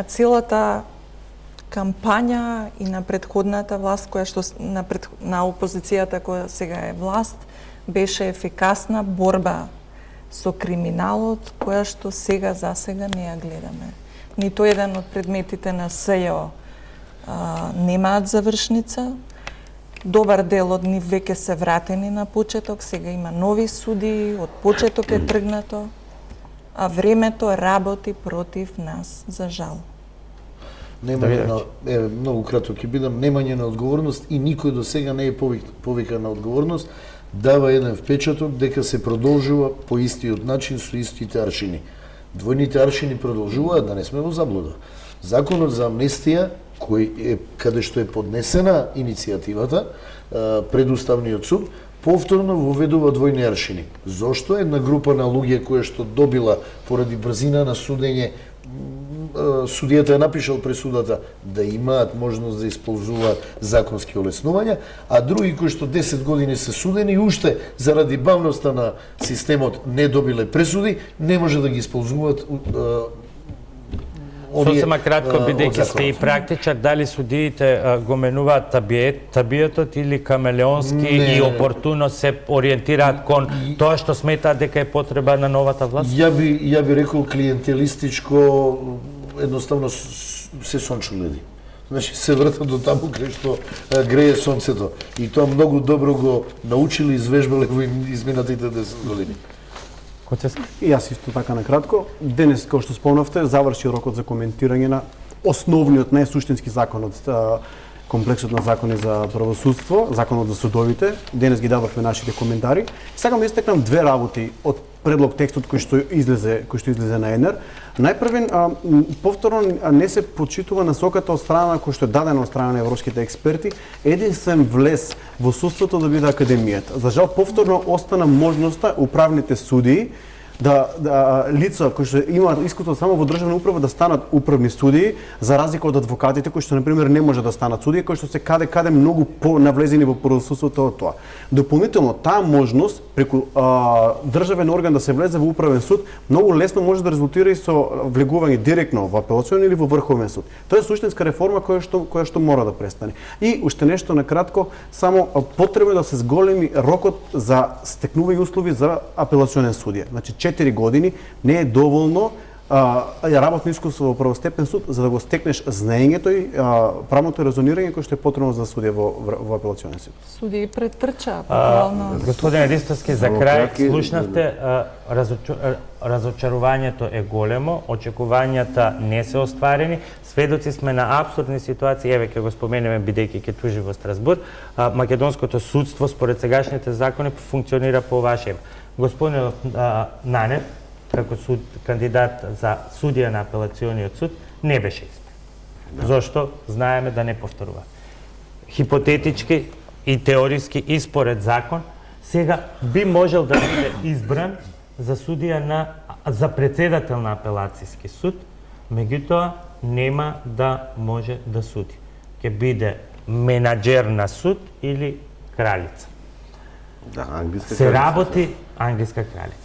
целата кампања и на претходната власт, која што на опозицијата која сега е власт, беше ефикасна борба со криминалот, која што сега засега не ја гледаме. Нито еден од предметите на СЈО немаат завршница. Добар дел од нив веќе се вратени на почеток, сега има нови суди, од почеток е тргнато, а времето работи против нас, за жал. Многу кратко ќе бидам, немање на одговорност и никој до сега не е повикан на одговорност, дава еден впечаток дека се продолжува по истиот начин со истите аршини. Двојните аршини продолжуваат, да не сме во заблуда. Законот за амнестија, кој е каде што е поднесена иницијативата пред Уставниот суд, повторно воведува двојни аршини. Зошто една група на луѓе која што добила поради брзина на судење, судијата е напишал пресудата да имаат можност да исползуваат законски олеснувања, а други кои што 10 години се судени и уште заради бавноста на системот не добиле пресуди, не може да ги исползуваат Сосема кратко, бидејќи сте и практичар, дали судиите го менуваат табиетот или камелеонски и опортуно се ориентираат кон тоа што сметаат дека е потреба на новата власт? Ја би рекол клиентелистичко, едноставно се сончо гледи. Значи се вртат до таму кај што грее сонцето. И тоа многу добро го научили и извежбале во изминатите 10 години. И јас исто така на кратко. Денес, како што спомнавте, заврши рокот за коментирање на основниот, најсуштински закон од комплексот на закони за правосудство, законот за судовите. Денес ги дадовме нашите коментари. Сакам да истакнам две работи од предлог текстот кој што излезе на ЕНР. Најпрвен, повторно не се почитува насоката од страна кој што е дадена од страна на европските експерти, единствен влез во судството да биде академијата. За жал, повторно остана можноста управните судии да лица кои што имаат искуство само во државна управа да станат управни судии, за разлика од адвокатите кои што на пример не може да станат судии, кои што се каде многу понавлезени во присуството од тоа. Дополнително таа можност преку државен орган да се влезе во управен суд многу лесно може да резултира и со влегување директно во апелационен или во врховен суд. Тоа е суштинска реформа која што мора да престане. И уште нешто на кратко, само потребно да се зголеми рокот за стекнување услови за апелационен судија. Значи 4 години не е доволно работно искуство во првостепен суд за да го стекнеш знаењето и правното резонирање кое што е потребно за судија во апелационен суд. Судии претрча буквално. Господин Ристовски, за крај слушнавте разочарувањето е големо, очекувањата не се остварени, сведоци сме на апсурдни ситуации, еве ќе го споменеме бидејќи ќе тужи во Страсбург, македонското судство според сегашните закони функционира по ова шема. Господин Нанев, како кандидат за судија на апелациониот суд, не беше избран. Зошто? Знаеме да не повторува. Хипотетички и теориски и според закон, сега би можел да биде избран за судија за председател на апелацијски суд, меѓутоа нема да може да суди. Ќе биде менаџер на суд или кралица. Да, англиска се работи англиска кралица.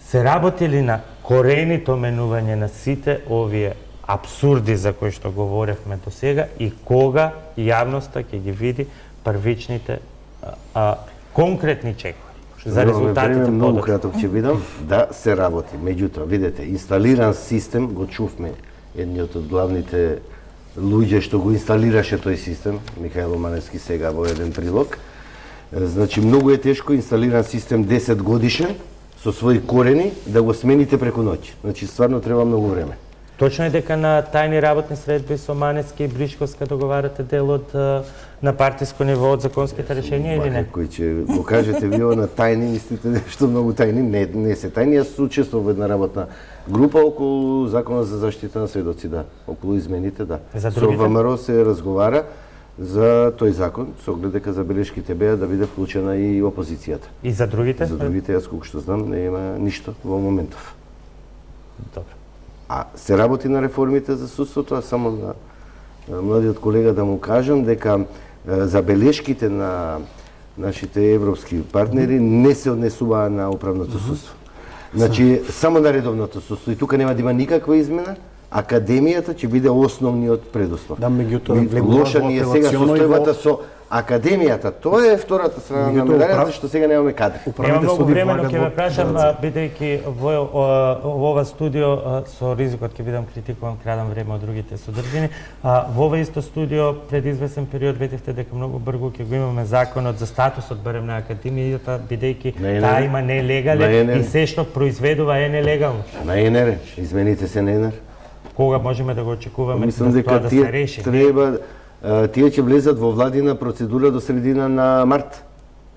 Се работи ли на кореното менување на сите овие апсурди за кои што говоревме до сега и кога јавноста ќе ги види првичните конкретни чекови за резултатите многу краток ќе видам да се работи. Меѓутоа, видете, инсталиран систем, го чувме едниот од главните луѓе што го инсталираше тој систем, Михајло Маневски сега во еден прилог. Значи, многу е тешко инсталиран систем 10 годишен, со своји корени, да го смените преку ноќ. Значи, стварно треба многу време. Точно е дека на тајни работни средби со Маневски и Бришковска договарате дел од на партиско ниво од законските решенија или не? Кој ќе го кажете вие на тајни, мислите нешто многу тајни, не се тајни. Јас учествував во една работна група околу Законот за заштита на сведоци, да, околу измените, да. Со ВМРО се разговара за тој закон, со оглед дека забелешките беа да биде вклучена и опозицијата. И за другите? За другите, јас колку што знам, не има ништо во моментов. Добро. А се работи на реформите за судството, а само на младиот колега да му кажам дека забелешките на нашите европски партнери не се однесуваа на управното судство. Значи, само на редовното судство. И тука нема да има никаква измена. Академијата ќе биде основниот предуслов. Да, меѓутоа, лоша ни е сега состојбата со Академијата. Тоа е втората страна на медалјата, што сега немаме кадри. Нема многу време, но ќе ве прашам, бидејќи во ова студио со ризикот ќе бидам критикуван, крадам време од другите содржини. Во ова исто студио пред известен период ветивте дека многу брзо ќе го имаме законот за статусот барем на Академијата, бидејќи таа има нелегален и се што произведува е нелегално. На ЕНР, измените се на ЕНР. Кога можеме да го очекуваме за тоа да се реши? Треба, тие ќе влезат во владина процедура до средина на март.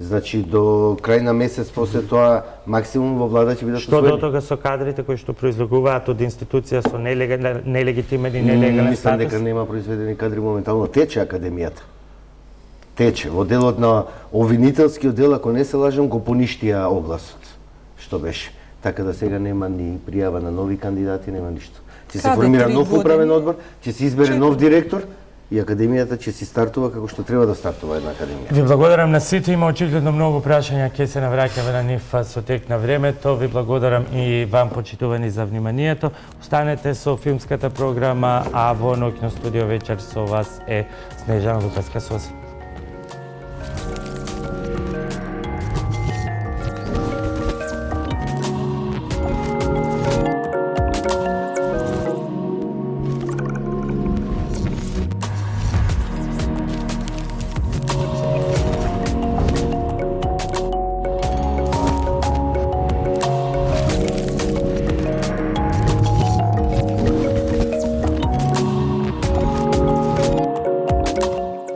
Значи до крај на месец после тоа максимум во влада ќе бидат усвоени. Што до тога со кадрите кои што произлегуваат од институција со нелегитимен и нелегален статус? Мислам дека нема произведени кадри моментално. Тече Академијата. Тече. Во делот на обвинителскиот дел, ако не се лажам, го поништија огласот. Што беше. Така да сега нема ни пријава на нови кандидати, нема ништо. Ќе се формира нов управен одбор, ќе се избере нов директор и Академијата ќе си стартува како што треба да стартува една академија. Ви благодарам на сите, има очигледно многу прашања, ќе се навраќаме на нив со тек на времето. Ви благодарам и вам, почитувани, за вниманието. Останете со филмската програма, а во ноќно студио вечер со вас е Снежана Лукаска.